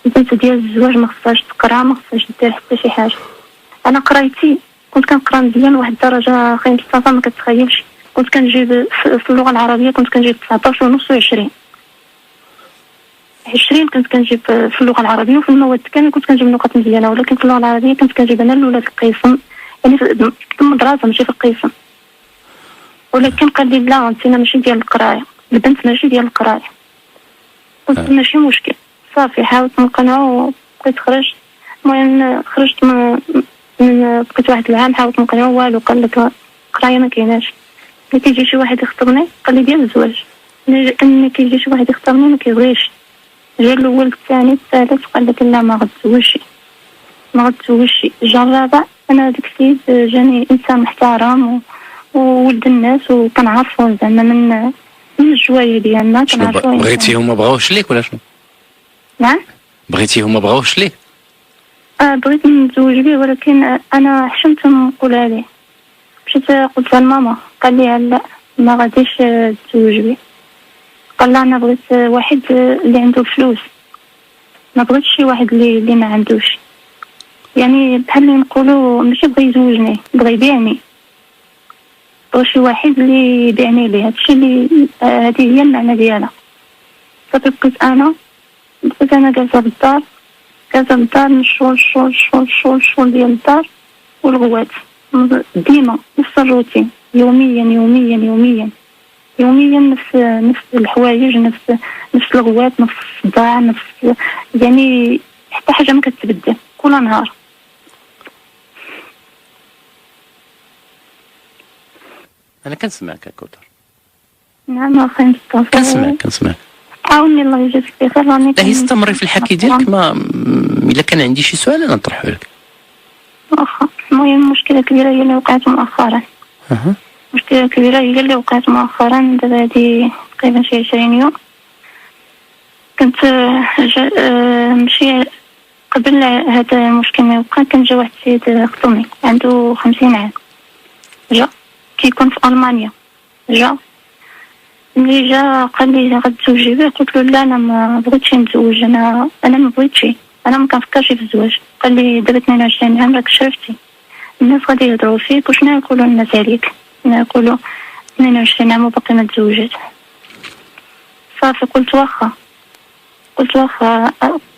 Speaker 4: البنت ديال الزواج ما خصهاش تقرا، ما خصهاش دير حتى شي حاجه. انا قرايتي كنت كنقرا مزيان واحد الدرجه اخي مصطفى ما كتخيلش. كنت كنجيب في اللغه العربيه كنت كنجيب 19 ونص و20 كنت كنجيب في اللغه العربيه، وفي المواد كامل كنت كنجيب نقاط مزيانه، ولكن في اللغه العربيه كنت كنجيب انا الاولى في القسم، يعني في المدرسه ماشي في القسم. ولكن قال لي لا انت ماشي ديال القرايه، البنت ماشي ديال القرايه. قلت ماشي مشكل، صافي حاولت نقنعو وبقيت خرجت. المهم خرجت من بقيت واحد العام حاولت نقنعو، والو، قال لك القرايه ما كايناش. ملي كيجي شي واحد يخطبني قال لي ديال الزواج، ملي كيجي شي واحد يخطبني ما كيبغيش. جا الاول الثاني الثالث قال لك لا ما غتزوجش. جا الرابع انا ديك السيد جاني انسان محترم وولد الناس، وكنعرفو زعما من الجوايه ديالنا كنعرفو.
Speaker 3: بغيتيهم ما بغاوش ليك ولا شنو؟
Speaker 4: نعم
Speaker 3: بغيتيهم ما بغاوش ليك؟
Speaker 4: بغيت نتزوج به، ولكن انا حشمت نقولها ليه. مشيت قلتها لماما، قال لي لا ما غاديش تزوج به. قال لها انا بغيت واحد اللي عنده فلوس، ما بغيتش شي واحد اللي ما عندوش، يعني بحال اللي نقولوا ماشي بغى يزوجني، بغى يبيعني، بغى شي واحد اللي يبيعني ليه. هادشي اللي هذه هي المعنى ديالها. صافي بقيت انا جالسه بالدار من الشغل ديال الدار والغوات، ديما نفس الروتين، يوميا نفس الحوايج، نفس الغوات، نفس الصداع، يعني حتى حاجه ما كتبدل كل نهار.
Speaker 3: انا كنسمعك كوثر.
Speaker 4: نعم اخي مصطفى
Speaker 3: كنسمعك.
Speaker 4: عاوني الله يجازيك بخير. راني
Speaker 3: لا استمري في الحكي ديالك، ما الا كان عندي شي سؤال انا نطرحه لك.
Speaker 4: واخا. المهم مشكله كبيره هي اللي وقعت مؤخرا. مشكله كبيره هي اللي وقعت مؤخرا، دابا هادي تقريبا شي 20 يوم. كنت مشي قبل هذا المشكل ما يوقع، كان جا واحد السيد خطوني عنده 50 عام، جا كيكون في المانيا. ملي جا قال لي غتزوجي به، قلت له لا انا ما بغيتش نتزوج، انا ما بغيتش، انا ما كنفكرش في الزواج. قال لي دابا 22 عام راك شرفتي، الناس غادي يهضروا فيك، وشنو يقولوا الناس عليك؟ يقولوا 22 عام وباقي ما تزوجت. صافي قلت واخا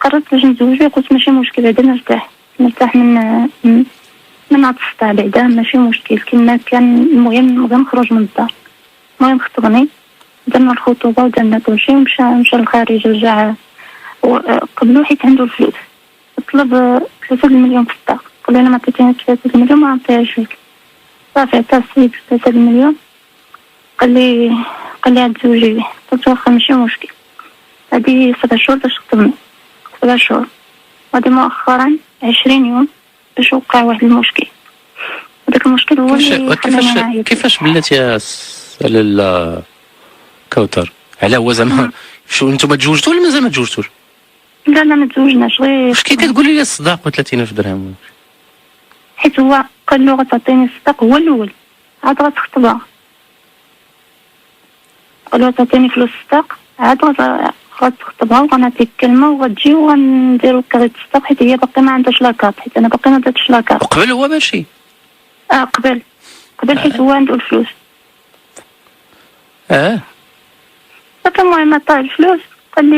Speaker 4: قررت باش نتزوج به. قلت ماشي مشكل، بعدا نرتاح من هاد الصداع، بعدا ماشي مشكل كما كان. المهم بغا نخرج من الدار. المهم خطبني، درنا الخطوبه ودرنا كلشي، مشى للخارج، رجع قبلو حيت عنده الفلوس. طلب 3 المليون في الصداق، قال لي انا ما عطيتينيش 3 المليون ما نعطيهاش لك. صافي عطا السيد 3 المليون، قال لي غتزوجي به. قلت واخا ماشي مشكل. هادي 7 شهور باش خطبني، 7 شهور. غادي مؤخرا 20 يوم باش وقع واحد المشكل. هذاك المشكل هو اللي
Speaker 3: كيفاش بلاتي يا لاله كوثر؟ على هو زعما شو انتم تزوجتوا ولا مازال ما تزوجتوش؟
Speaker 4: لا ما تزوجناش غير.
Speaker 3: واش كي كتقولي لي الصداق و30,000 درهم؟
Speaker 4: حيت هو قال له غتعطيني الصداق هو الاول، عاد غتخطبها. قال له تعطيني فلوس الصداق عاد غتخطبها وغنعطيك كلمه وغتجي وغنديرو كاريت الصداق، حيت هي باقي ما عندهاش لاكارت، حيت انا باقي ما درتش لاكارت.
Speaker 3: وقبل هو ماشي
Speaker 4: قبل حيت هو عنده الفلوس. صافي المهم عطاه الفلوس، قال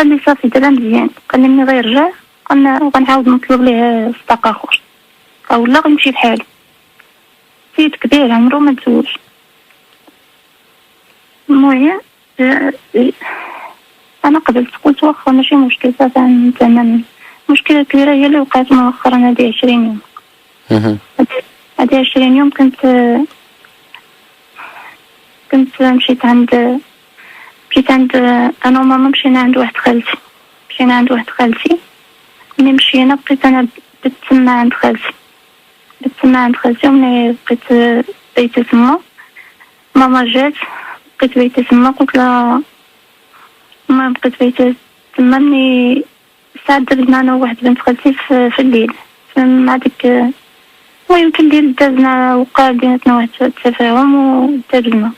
Speaker 4: لي صافي دابا مزيان، قال لي ملي غيرجع غنعاود نطلب ليه صداق اخر ولا غيمشي بحالو. سيد كبير عمرو ما تزوج. المهم انا قبلت، قلت واخا ماشي مشكل، صافي زعما المشكله الكبيره هي اللي وقعت مؤخرا هذه 20 يوم. هذه 20 يوم كنت مشيت عند انا وماما مشينا عند واحد خالتي. ملي مشينا بقيت انا بتسمى عند خالتي وملي بقيت بيتي تما ماما جات، بقيت بيتي تما، قلت لها ما بقيت بيتي تما. ملي ساعة درنا انا وواحد بنت خالتي في الليل مع ديك، المهم في الليل دازنا وقع بيناتنا واحد التفاهم ودازنا.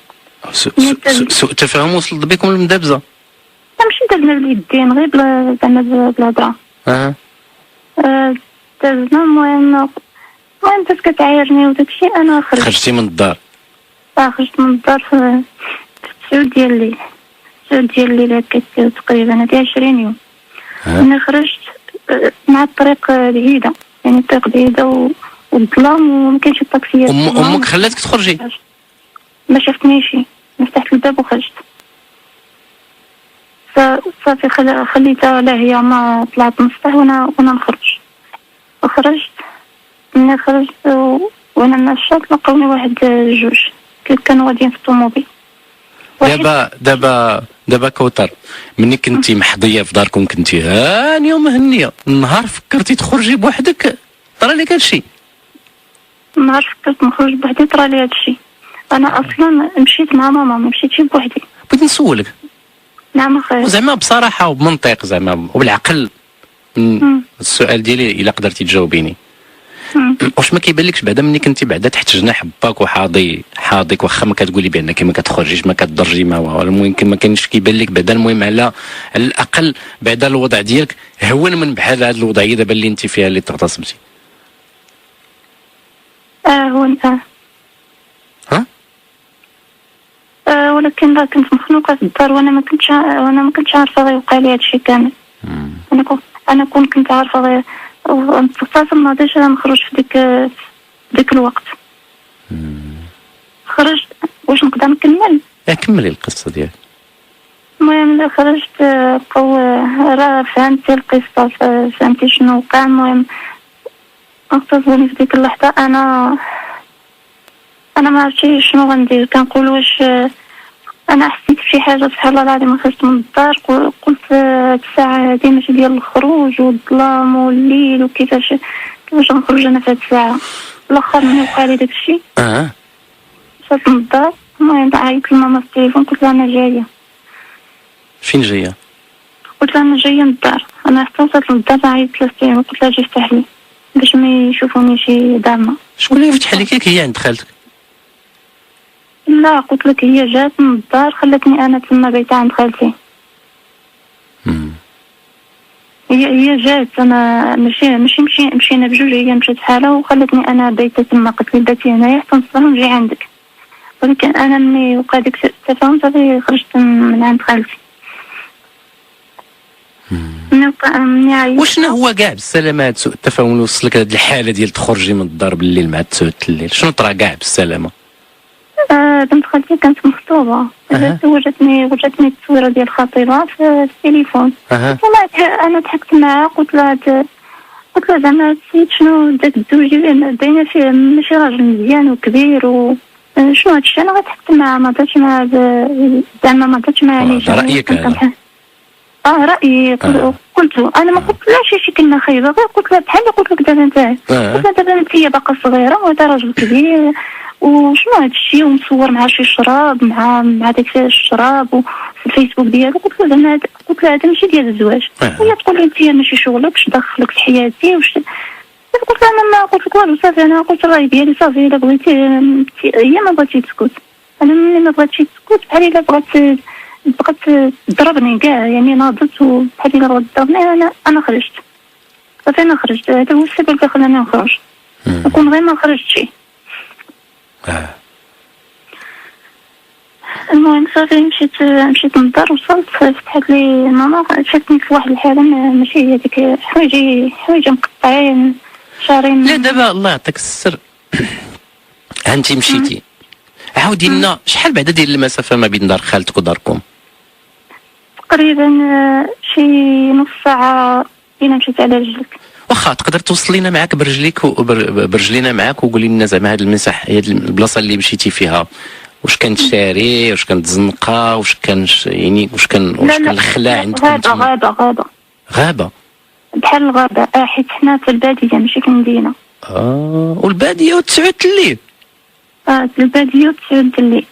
Speaker 3: سوء تفاهم وصل بكم المدابزه؟
Speaker 4: لا ماشي دازنا باليدين، غير زعما بالهضره. دازنا. المهم بس كتعايرني وداكشي. انا
Speaker 3: خرجتي من الدار؟
Speaker 4: خرجت من الدار في 9 ديال الليل هكا تقريبا، هادي 20 يوم. انا خرجت مع الطريق بعيده، يعني الطريق بعيده والظلام ومكاينش الطاكسيات.
Speaker 3: امك خلاتك تخرجي؟
Speaker 4: ما شفتنيش، فتحت الباب وخرجت. صافي خليتها لا هي ما طلعت نصطح وانا نخرج. وخرجت. ملي خرجت وانا ماشيه لقاوني واحد جوج كانوا غاديين في الطوموبيل. دابا
Speaker 3: كوثر، مني كنتي محظيه في داركم، كنتي هانيه ومهنيه، النهار فكرتي تخرجي بوحدك طرا لك هادشي؟
Speaker 4: النهار فكرت نخرج بوحدي طرا لي هادشي. انا اصلا مشيت مع ماما، ما مشيتش بوحدي.
Speaker 3: بغيت نسولك.
Speaker 4: نعم اخويا.
Speaker 3: زعما بصراحه وبمنطق زعما وبالعقل، السؤال ديالي الا قدرتي تجاوبيني، واش ما كيبانلكش بعدا ملي كنتي بعدا تحت جناح باك وحاضيك، واخا ما كتقولي بانك ما كتخرجيش ما كتضرجي ما هو، المهم ما كاينش كيبان لك بعدا، المهم على الاقل بعدا الوضع ديالك هون من بحال هذه الوضعيه دابا اللي انت فيها اللي تغتصبتي؟
Speaker 4: هون ولكن لا كنت مخنوقه في الدار، وانا ما كنتش عارفه غيوقع لي هادشي كامل. انا كنت عارفه غير صافي ما غاديش نخرج في ديك الوقت. خرجت. واش نقدر نكمل؟
Speaker 3: كملي القصه ديالك.
Speaker 4: المهم خرجت راه فهمتي القصه، فهمتي شنو وقع. المهم اغتصبوني في ديك اللحظه. انا ما عرفتش شنو غندير. كنقول واش انا حسيت بشي حاجه سبحان الله العظيم. خرجت من الدار قلت الساعه هذه ماشي ديال الخروج والظلام والليل وكيفاش نخرج انا في هذه الساعه. الاخر ملي وقع لي داكشي مشيت من الدار. المهم عيطت لماما في التليفون، قلت لها انا جايه.
Speaker 3: فين جايه؟
Speaker 4: قلت لها انا جايه من الدار. انا حتى وصلت للدار عيطت لها في التليفون، قلت لها جي افتح لي باش ما يشوفوني شي دارنا.
Speaker 3: شكون اللي يفتح لك؟ هي عند خالتك؟
Speaker 4: لا قلت لك هي جات من الدار خلتني انا تما بيتها عند خالتي. هي جات، انا مشينا بجوج، هي مشات بحالها وخلتني انا بيتها تما. قلت لي باتي هنايا حتى نصبح نجي عندك. ولكن انا ملي وقع ديك التفاهم صافي خرجت من عند خالتي.
Speaker 3: وشنو هو كاع بالسلامه هاد سوء التفاهم اللي وصلك لهاد الحاله ديال تخرجي من الدار بالليل مع 9 الليل؟ شنو طرا كاع بالسلامه؟
Speaker 4: بنت خالتي كانت مخطوبه. وجاتني التصويره ديال الخطيبه في التليفون. انا ضحكت معها، قلت لها زعما السيد شنو داك الزوج باينه فيه ماشي راجل مزيان وكبير شنو هادشي. انا ضحكت معها، ما درتش معها زعما ما درتش معها.
Speaker 3: رايك هذا؟
Speaker 4: رأيي. قلت له انا ما قلت لا شي كلمه خايبه، غير قلت له بحال اللي قلت لك دابا انت، قلت له دابا انت باقا صغيره وهذا راجل كبير وشنو هذا الشيء، ومصور مع شي شراب مع داك الشراب وفي الفيسبوك ديالو. قلت له زعما قلت له هذا ماشي ديال الزواج، وهي تقول لي انت ماشي شغلك اش دخلك في حياتي واش. قلت انا ما قلت لك والو صافي، انا قلت الراي ديالي صافي، الا بغيتي هي ما بغاتش تسكت، انا ملي ما بغاتش تسكت بحال الا بغات تضربني كاع، يعني ناضت وبحال الا بغات تضربني. انا خرجت صافي، انا خرجت، هذا هو السبب اللي خلاني نخرج، نكون غير ما خرجتش. المهم صافي مشيت للدار، وصلت فتحت لي ماما، شفتني في واحد الحاله ماشي هي ديك حوايجي مقطعين شارين.
Speaker 3: لا دابا الله يعطيك السر، انت مشيتي عاودي لنا شحال بعدا ديال المسافه ما بين دار خالتك وداركم؟
Speaker 4: تقريبا شي نص ساعه الا مشيت على رجلك.
Speaker 3: واخا تقدر توصل لينا معاك برجليك برجلينا معاك وقولي لنا زعما هاد المساحه، هاد البلاصه اللي مشيتي فيها واش كانت شاري، واش كانت زنقه، واش كان يعني واش كان الخلا عندكم؟ غابه
Speaker 4: بحال الغابه، حيت حنا في الباديه ماشي في المدينه.
Speaker 3: والباديه وتسعود الليل.
Speaker 4: الباديه وتسعود الليل.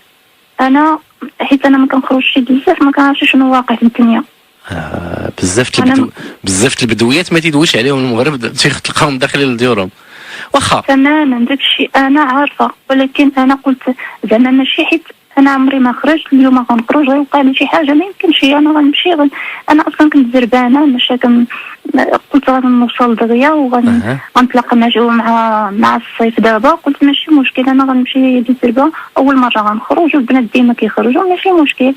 Speaker 4: انا حيت انا ما كنخرجش بزاف، ما كنعرفش شنو واقع في الدنيا.
Speaker 3: بزاف البدويات ما تيدويش عليهم المغرب، تلقاهم داخلين لديورهم. واخا
Speaker 4: تماما داك الشيء انا عارفه، ولكن انا قلت زعما ماشي حيت انا عمري ما خرجت، اليوم غنخرج غيوقع لي شي حاجه ما يمكنش، انا غنمشي انا اصلا كنت زربانه، ماشي قلت غنوصل دغيا وغنتلاقى مع الصيف دابا، قلت ماشي مشكل، انا غنمشي بالزربه، اول مره غنخرج والبنات ديما كيخرجوا ماشي مشكل.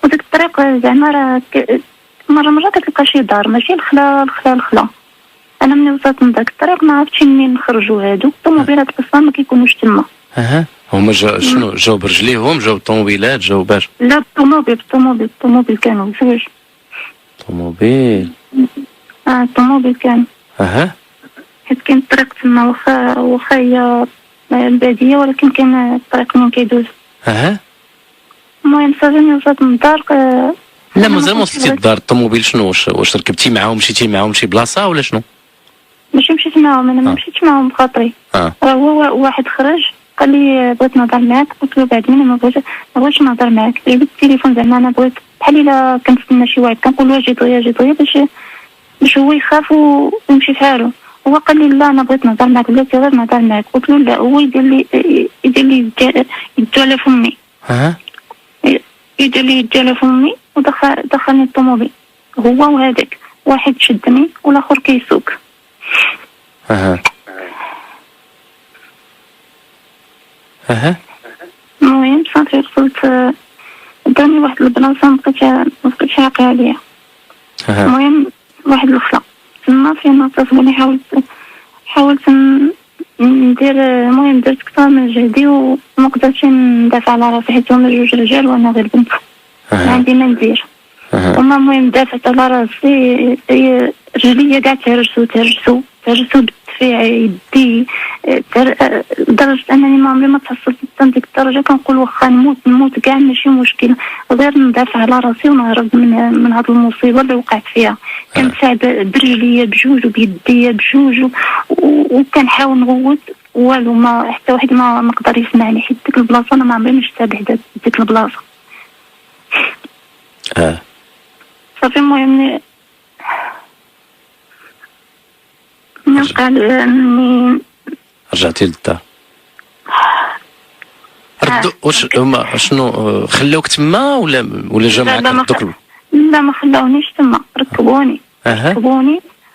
Speaker 4: وديك الطريق زعما راه مره كتلقى شي دار، ماشي الخلا. انا ملي وصلت من داك الطريق ما عرفتش منين نخرجوا، هادو الطوموبيلات اصلا ما كيكونوش تما.
Speaker 3: هما شنو جاو برجليهم، جاو الطوموبيلات، جاو باش؟
Speaker 4: لا الطوموبيل كانوا زوج.
Speaker 3: طوموبيل
Speaker 4: كانوا حيت كاين الطريق تما، واخا هي الباديه، ولكن كاين الطريق منين كيدوز. المهم صافي ملي وصلت من الدار
Speaker 3: لا مازال ما وصلتي للدار، الطوموبيل شنو واش ركبتي معاهم، مشيتي معاهم شي بلاصه ولا شنو؟
Speaker 4: ماشي مشيت معاهم، انا ما مشيتش معاهم بخاطري. هو واحد خرج قال لي بغيت نهضر معاك، قلت له بعد مني ما بغيتش نهضر معاك، جبت التليفون زعما انا بغيت بحال الا كنتسنى شي واحد، كنقول له اجي طويا باش هو يخاف ويمشي في حاله. هو قال لي لا انا بغيت نهضر معاك، بلاتي غير نهضر معاك. قلت له لا، هو يدير لي يدو على فمي، يدير لي يدو على فمي ودخلني الطوموبيل، هو وهذاك واحد شدني والاخر كيسوق. المهم صافي وصلت، داني واحد البلاصه مبقيتش عاقله عليا. المهم واحد الخلا تما فين اتصلوني، حاولت ندير، المهم درت كثر من جهدي وما قدرتش ندافع على راسي، حيت هما جوج رجال وانا غير بنت، ما عندي ما ندير. المهم دافعت على راسي، رجليا كاع تهرسوا بالدفاع، يدي لدرجه انني ما عمري ما تحصلت حتى ديك الدرجه، كنقول واخا نموت كاع ماشي مشكل، غير ندافع على راسي ونهرب من هذه المصيبه اللي وقعت فيها. كنساعد برجليا بجوج وبيديا بجوج، وكنحاول نغوت والو، ما حتى واحد ما قدر يسمعني، حيت ديك البلاصه انا ما عمري نشتها بعدا ديك البلاصه. صافي المهم
Speaker 3: رجعتي للدار، ردوا واش هما شنو خلاوك تما ولا جا معاك ردوك؟
Speaker 4: لا ما خلاونيش تما، ركبوني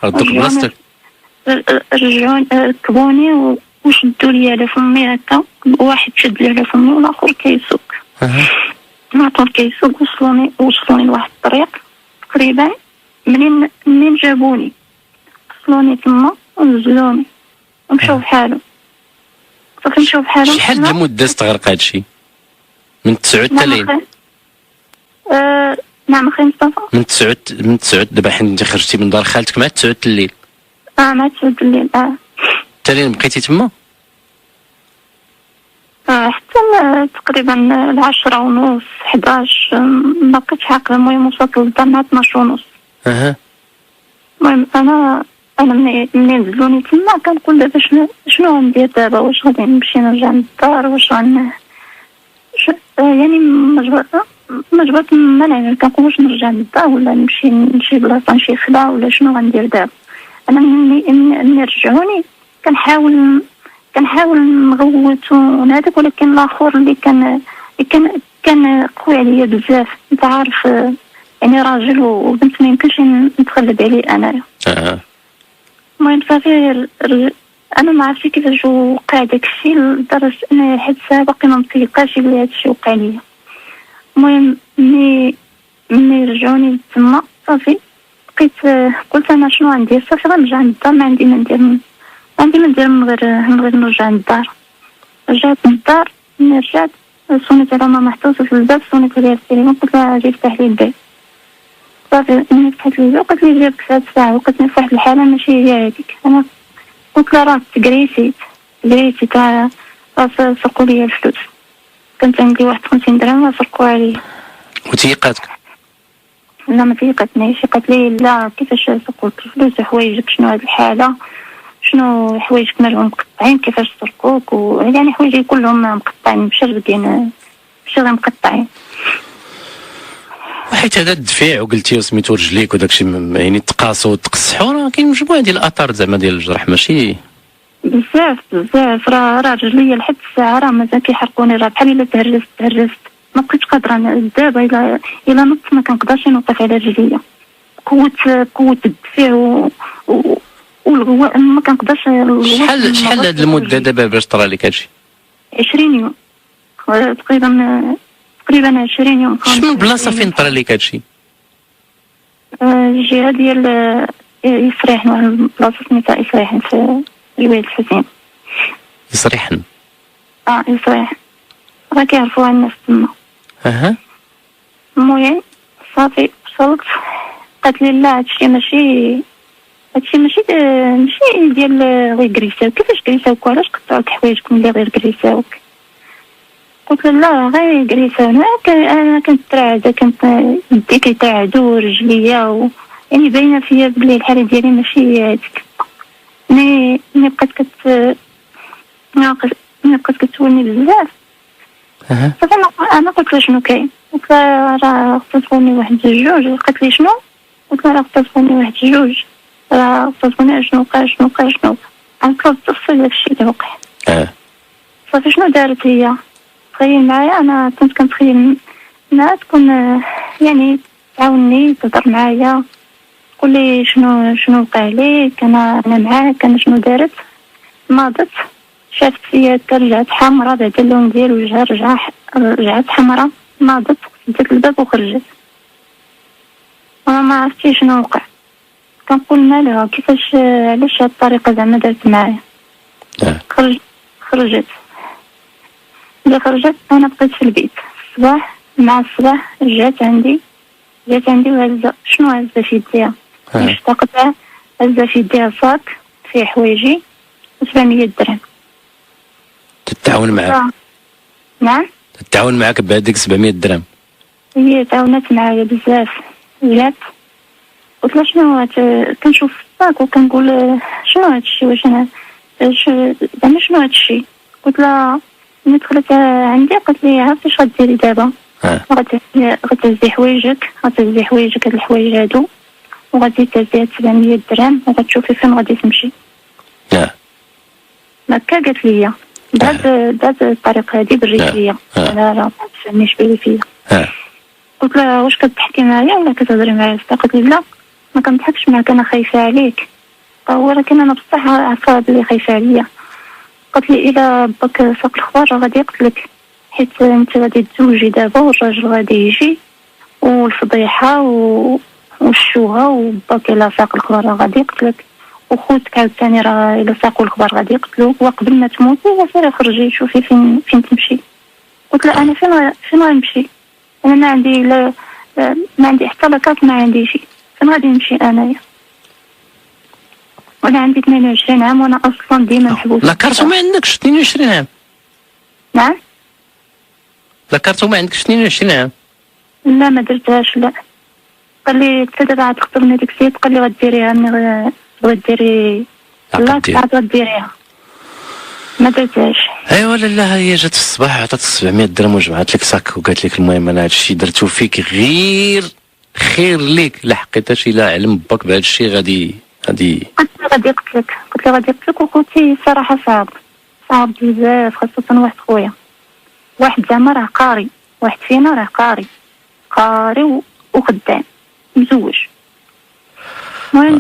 Speaker 3: ردوك بلاصتك،
Speaker 4: ركبوني وشدوا لي على فمي هكا، واحد شد لي على فمي والاخر كيسوق. الاخر كيسوق وصلوني لواحد الطريق تقريبا، منين جابوني وصلوني تما ونزلوني ومشاو بحالهم. صافي مشاو بحالهم.
Speaker 3: شحال المده استغرق هادشي؟ من 9 حتى لين؟
Speaker 4: نعم اخي مصطفى،
Speaker 3: من 9 دابا حين انت خرجتي من دار خالتك مع 9 الليل؟
Speaker 4: مع 9 الليل.
Speaker 3: حتى لين بقيتي تما؟
Speaker 4: حتى تقريبا 10:30 11 ما بقيتش عاقله. المهم وصلت للدار مع 12:30. المهم انا منين نزلوني تما كنقول دابا شنو غندير دابا، واش غادي نمشي نرجع للدار، واش يعني مجبرت ما نعرف، كنقول واش نرجع للدار ولا نمشي لشي بلاصه نمشي خلا ولا شنو غندير دابا. انا ملي رجعوني كنحاول نغوت هذاك، ولكن الاخر اللي كان قوي عليا بزاف، انت عارف يعني راجل وبنت ما يمكنش نتغلب عليه انايا. المهم صافي انا ما عرفتش كيفاش وقع داك الشيء، لدرجه انا لحد الساعه باقي ما متيقاش بلي هذا الشيء وقع ليا. المهم ملي رجعوني تما صافي بقيت قلت انا شنو غندير، صافي غنرجع للدار، ما عندي ما ندير من غير نرجع للدار. رجعت للدار، ملي رجعت صونيت على ماما محطوطه في الباب، صونيت عليها في التليفون، قلت لها اجي افتح لي الباب. صافي ملي فتحت لي الباب قالت لي جابك في هاد الساعه، وقتني في واحد الحاله ماشي هي هذيك. انا قلت لها راه تقريتي تاع سرقوا لي الفلوس، كانت عندي 51 درهم سرقوا عليا.
Speaker 3: وتيقاتك؟
Speaker 4: لا ما تيقاتنيش، قالت لي لا كيفاش سرقوا الفلوس، حوايجك شنو هاد الحاله، شنو حوايجك مالهم مقطعين، كيفاش سرقوك، يعني حوايجي كلهم مقطعين ماشي غير مقطعين.
Speaker 3: حيت هذا الدفيع وقلتي وسميتو رجليك وداكشي يعني تقاسوا وتقصحوا، راه كاين مجموعه ديال الاثار زعما ديال الجرح ماشي
Speaker 4: بزاف. راه رجليا لحد الساعه راه مازال كيحرقوني، راه بحال الا تهرست ما بقيتش قادره دابا الا نط ما كنقدرش نوقف على رجليا، قوه الدفيع والغواء ما كنقدرش.
Speaker 3: شحال هاد المده دابا باش طرا لك هادشي؟
Speaker 4: 20 يوم تقريبا 20 يوم.
Speaker 3: شنو البلاصه فين طرا لك هادشي؟
Speaker 4: الجهه ديال يسريحن، واحد البلاصه سميتها يسريحن في الواد الحسين.
Speaker 3: يسريحن؟
Speaker 4: يسريحن راه كيعرفوها الناس تما. المهم صافي وصلت، قالت لي لا هادشي ماشي ديال غير كريساو. كيفاش كريساوك، علاش قطعوك حوايجك ملي غير كريساوك؟ قلت لا غير كريساو، انا كنت ترعد، كنت يدي كيترعدو رجليا يعني باينه فيا بلي الحاله ديالي ماشي هاديك. ملي بقات كتسولني بزاف صافي انا قلت لها شنو كاين، قلت لها راه خصني واحد جوج. قالت لي شنو؟ قلت لها راه خصني واحد جوج، راه خصني شنو وقع قلت لها بالتفصيل داكشي اللي وقع. صافي شنو دارت هي؟ تخيل معايا، انا كنت كنتخيل انها تكون يعني تعاوني تهضر معايا تقول لي شنو وقع ليك، انا معاك. انا شنو دارت؟ ناضت شافت فيا رجعت حمراء، بعدا اللون ديال وجهها رجعت حمراء، ناضت سدت الباب وخرجت. انا ما عرفتش شنو وقع، كنقول مالها كيفاش علاش هاد الطريقه زعما دارت معايا. خرجت انا بقيت في البيت. الصباح مع الصباح جات عندي وهزه شنو هزه في يديها، اشتقتها هزه في يديها صاك فيه حوايجي 700 درهم.
Speaker 3: تتعاون معاك؟
Speaker 4: نعم
Speaker 3: تتعاون معاك بهذيك 700 درهم؟
Speaker 4: هي تعاونت معايا بزاف. جات قلت لها شنو كنشوف الصاك وكنقول شنو هادشي، واش انا زعما شنو هادشي. قلت لها ملي دخلت عندي قالت لي عرفتي اش غديري دابا؟ غتهزي حوايجك هاد الحوايج هادو وغادي تهزي 700 درهم وغتشوفي فين غادي تمشي. هكا قالت لي بهاد الطريقه هادي بالرجليه. لا ما تفهميش بلي فيا. قلت لها واش كتضحكي معايا ولا كتهضري معايا؟ قالت لي لا ما كنضحكش معاك، انا خايفه عليك. ولكن انا بصح عارفه بلي خايفه عليا. قالت لي الا باك ساق الخبار غادي يقتلك، حيت انت غادي تزوجي دابا والراجل غادي يجي والفضيحه والشوهه، وباك الا ساق الخبار غادي يقتلك، وخوتك عاوتاني راه الا ساقوا الخبار غادي يقتلوك، وقبل ما تموتي سيري خرجي شوفي فين تمشي. قلت لها انا فين غنمشي؟ انا ما عندي حتى لاكارت، ما عندي شي، فين غادي نمشي انايا؟ وانا عندي 22 عام وانا اصلا ديما محبوسه.
Speaker 3: لاكارت وما عندكش 22 عام؟
Speaker 4: نعم
Speaker 3: لاكارت وما عندكش 22 عام؟
Speaker 4: لا ما درتهاش لا. قال لي حتى دابا عاد خطبنا ديك السيد، قال لي غديريها ملي غديري لا عاد غديريها، ما درتهاش.
Speaker 3: ايوا لا هي جات في الصباح عطات 700 درهم وجمعت لك صاك وقالت لك المهم انا هادشي درتو فيك غير خير ليك، لا حقيتاش الا علم باك بهذا الشيء غادي
Speaker 4: قلت لي غادي قتلك وخوتي صراحه صعب بزاف، خاصه واحد خويا، واحد زعما راه قاري، واحد فينا راه قاري وخدام مزوج. المهم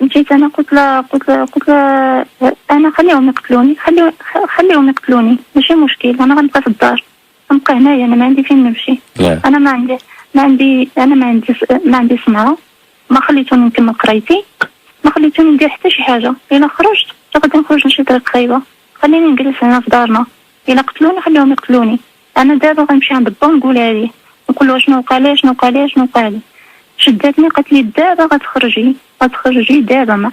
Speaker 4: مشيت انا قلت لا انا خليهم يقتلوني ماشي مشكل، انا غنبقى في الدار، غنبقى هنايا، انا ما عندي فين نمشي. انا ما عندي سمعه، ما خليتوني نكمل قرايتي، ما خليتوني ندير حتى شي حاجه. الا خرجت غادي نخرج نمشي طريق خايبه، خليني نجلس هنا في دارنا. الا قتلوني خليهم يقتلوني. انا دابا غنمشي عند با نقولها ليه، نقول له شنو وقع لي. شداتني قالت لي دابا غتخرجي دابا،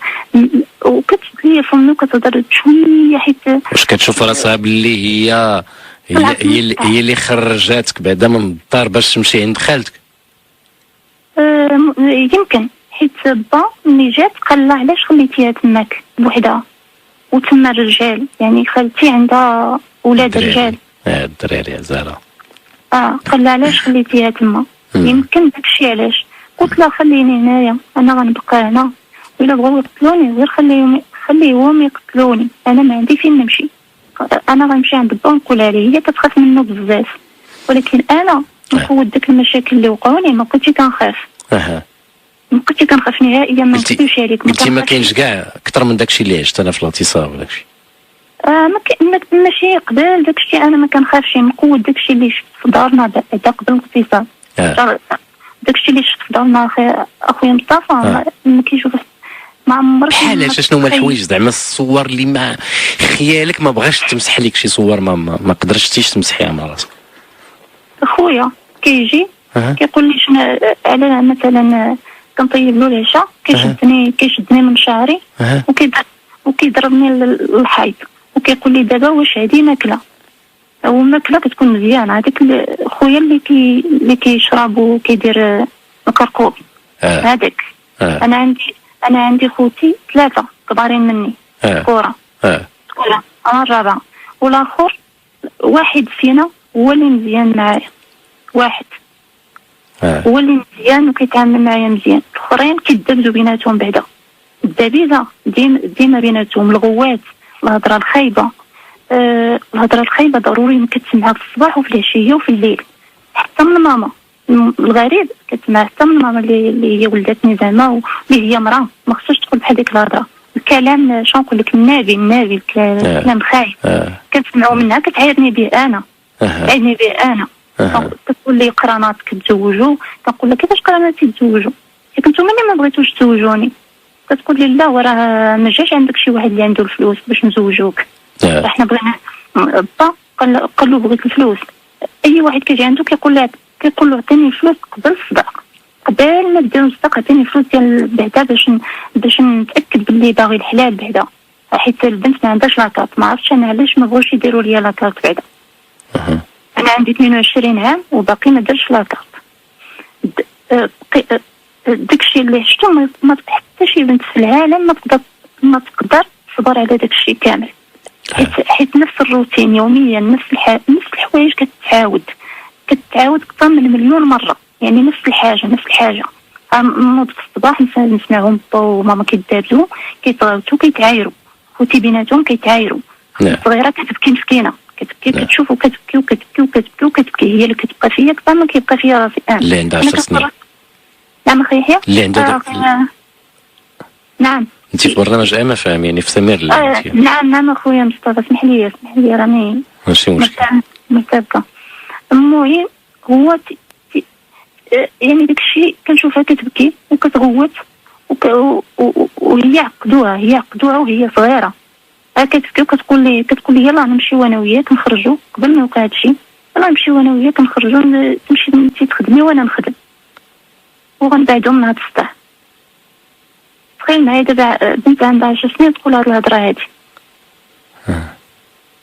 Speaker 4: وكتشد لي فمي وكتهضر شويه حيت
Speaker 3: واش كتشوف راسها باللي هي اللي خرجاتك بعدا من الدار باش تمشي عند خالتك؟
Speaker 4: يمكن حيت با ملي جات قال لها علاش خليتيها تماك بوحدها وتما الرجال، يعني خالتي عندها ولاد رجال.
Speaker 3: الدراري زهره.
Speaker 4: قال لها علاش خليتيها تما؟ يمكن داكشي علاش. قلت له خليني هنايا، انا غنبقى هنا، الا بغاو يقتلوني غير خليهم يقتلوني، انا ما عندي فين نمشي. انا غنمشي عند با نقولها ليه، هي كتخاف منه بزاف، ولكن انا نفوت داك المشاكل اللي وقعوني ما كنتش كنخاف. ما كنتش كنخاف نهائيا، ما نكذبش عليك.
Speaker 3: قلتي ما كاينش كاع اكثر من داكشي اللي عشت انا في الاغتصاب وداكشي.
Speaker 4: ماشي قبل داكشي انا ما كنخافش، نقود داكشي اللي شفت في دارنا بعدا قبل الاغتصاب. داكشي اللي شفت في دارنا اخويا مصطفى ما كيشوف ما عمرك.
Speaker 3: بحال شنو هما الحوايج زعما الصور اللي ما خيالك ما بغاش تمسح لك شي صور ما قدرتيش تمسحيها مع راسك؟
Speaker 4: خويا كيجي كيقول لي شنو على مثلا كنطيب له العشاء، كيشدني من شعري وكيضربني للحيط وكيقول لي دابا واش هادي ماكله، وماكله كتكون مزيانه. هذاك خويا اللي كيشرب وكيدير الكركوب هذاك. انا عندي خوتي 3 كبارين مني، كره انا الرابعه، والاخر واحد فينا هو اللي مزيان معايا، واحد هو اللي مزيان وكيتعامل معايا مزيان، الاخرين كيدبزوا بيناتهم بعدا، الدبيزه ديما بيناتهم، الغوات، الهضره الخايبه ضروري ما كتسمعها في الصباح وفي العشيه وفي الليل، حتى من ماما. الغريب كتسمع حتى من ماما اللي هي ولدتني زعما، واللي هي مراه ما خصهاش تقول بحال ديك الهضره. الكلام شنو نقول لك، النابي الكلام خايب كنسمعوا منها، كتعايرني به انا، كتقول لي قراناتك تزوجوا، كنقول لها كيفاش قراناتي تزوجوا؟ حيت نتوما اللي ما بغيتوش تزوجوني. كتقول لي لا، وراه ما جاش عندك شي واحد اللي عنده الفلوس باش نزوجوك، احنا بغينا. با قال له بغيت الفلوس. اي واحد كيجي عنده كيقول له عطيني الفلوس قبل الصداق، قبل ما نديرو الصداق عطيني الفلوس ديال بعدا باش نتاكد باللي باغي الحلال بعدا، حيت البنت ما عندهاش لاكارت. ما عرفتش انا علاش ما بغوش يديروا لي لاكارت بعدا. انا عندي 22 عام وباقي ما درتش لاكارت. داكشي اللي شفتو ما حتى شي بنت في العالم ما تقدر تصبر على داكشي كامل، حيت نفس الروتين يوميا، نفس الحوايج كتعاود اكثر من مليون مره، يعني نفس الحاجه. نوض في الصباح نسمعهم با وماما كيدابزوا كيتغاوتوا كيتعايروا، خوتي بيناتهم كيتعايروا، الصغيره كتبكي مسكينه، كتشوف وكتبكي هي اللي كتبقى فيا اكثر ما كيبقى فيا راسي انا
Speaker 3: اللي عندها 10 سنين.
Speaker 4: نعم اخي يحيى
Speaker 3: اللي عندها
Speaker 4: نعم.
Speaker 3: انت في برنامج اما فاهم يعني في سمير
Speaker 4: نعم اخويا مصطفى، اسمح لي راني
Speaker 3: ماشي مشكل
Speaker 4: مرتبكه. المهم هو يعني داكشي كنشوفها كتبكي وكتغوت وهي عقدوها وهي صغيره، كتبكي وكتقول لي يلاه نمشيو انا وياك نخرجوا قبل ما يوقع هادشي، يلاه نمشيو انا وياك نخرجوا، تمشي انت تخدمي وانا نخدم وغنبعدو من هاد السطح. تخيل معايا دابا بنت عندها 10 سنين تقول هاد الهضره هادي.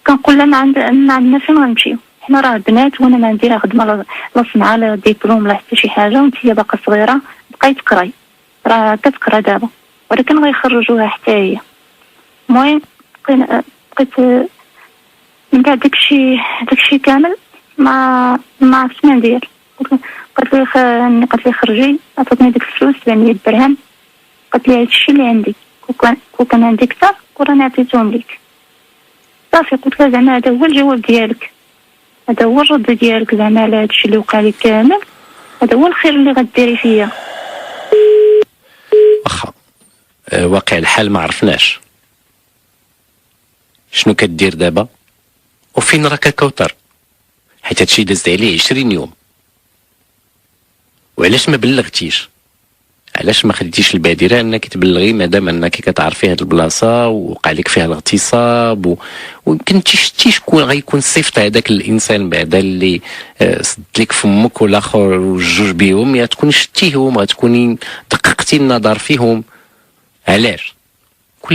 Speaker 4: كنقول لها ما عندنا فين غنمشيو، حنا راه بنات وانا ما عندي لا خدمه لا صنعه لا ديبلوم لا حتى شي حاجه، وانت باقا صغيره بقاي تقراي، راه كتقرا دابا ولكن غيخرجوها حتى هي. المهم بقيت من بعد داكشي كامل ما عرفتش ما ندير. قالت لي خرجي، عطاتني ديك الفلوس 700 درهم، قالت لي هادشي اللي عندي، كون عندي كثر وراني عطيتهم ليك. صافي قلت لها زعما هذا هو الجواب ديالك، هذا هو الرد ديالك زعما على هادشي اللي وقع لك كامل، هذا هو الخير اللي غديري فيا.
Speaker 3: واخا واقع الحال ما عرفناش شنو كدير دابا وفين راك كوثر، حيت هادشي داز عليه 20 يوم. وعلاش ما بلغتيش؟ علاش ما خديتيش البادره انك تبلغي مادام انك كتعرفي هاد البلاصه ووقع لك فيها الاغتصاب ويمكن شتي شكون غيكون صيفط هذاك الانسان بعدا اللي سد لك فمك والاخر والجوج بيهم، يا تكون شتيهم غتكوني دققتي النظر فيهم. علاش؟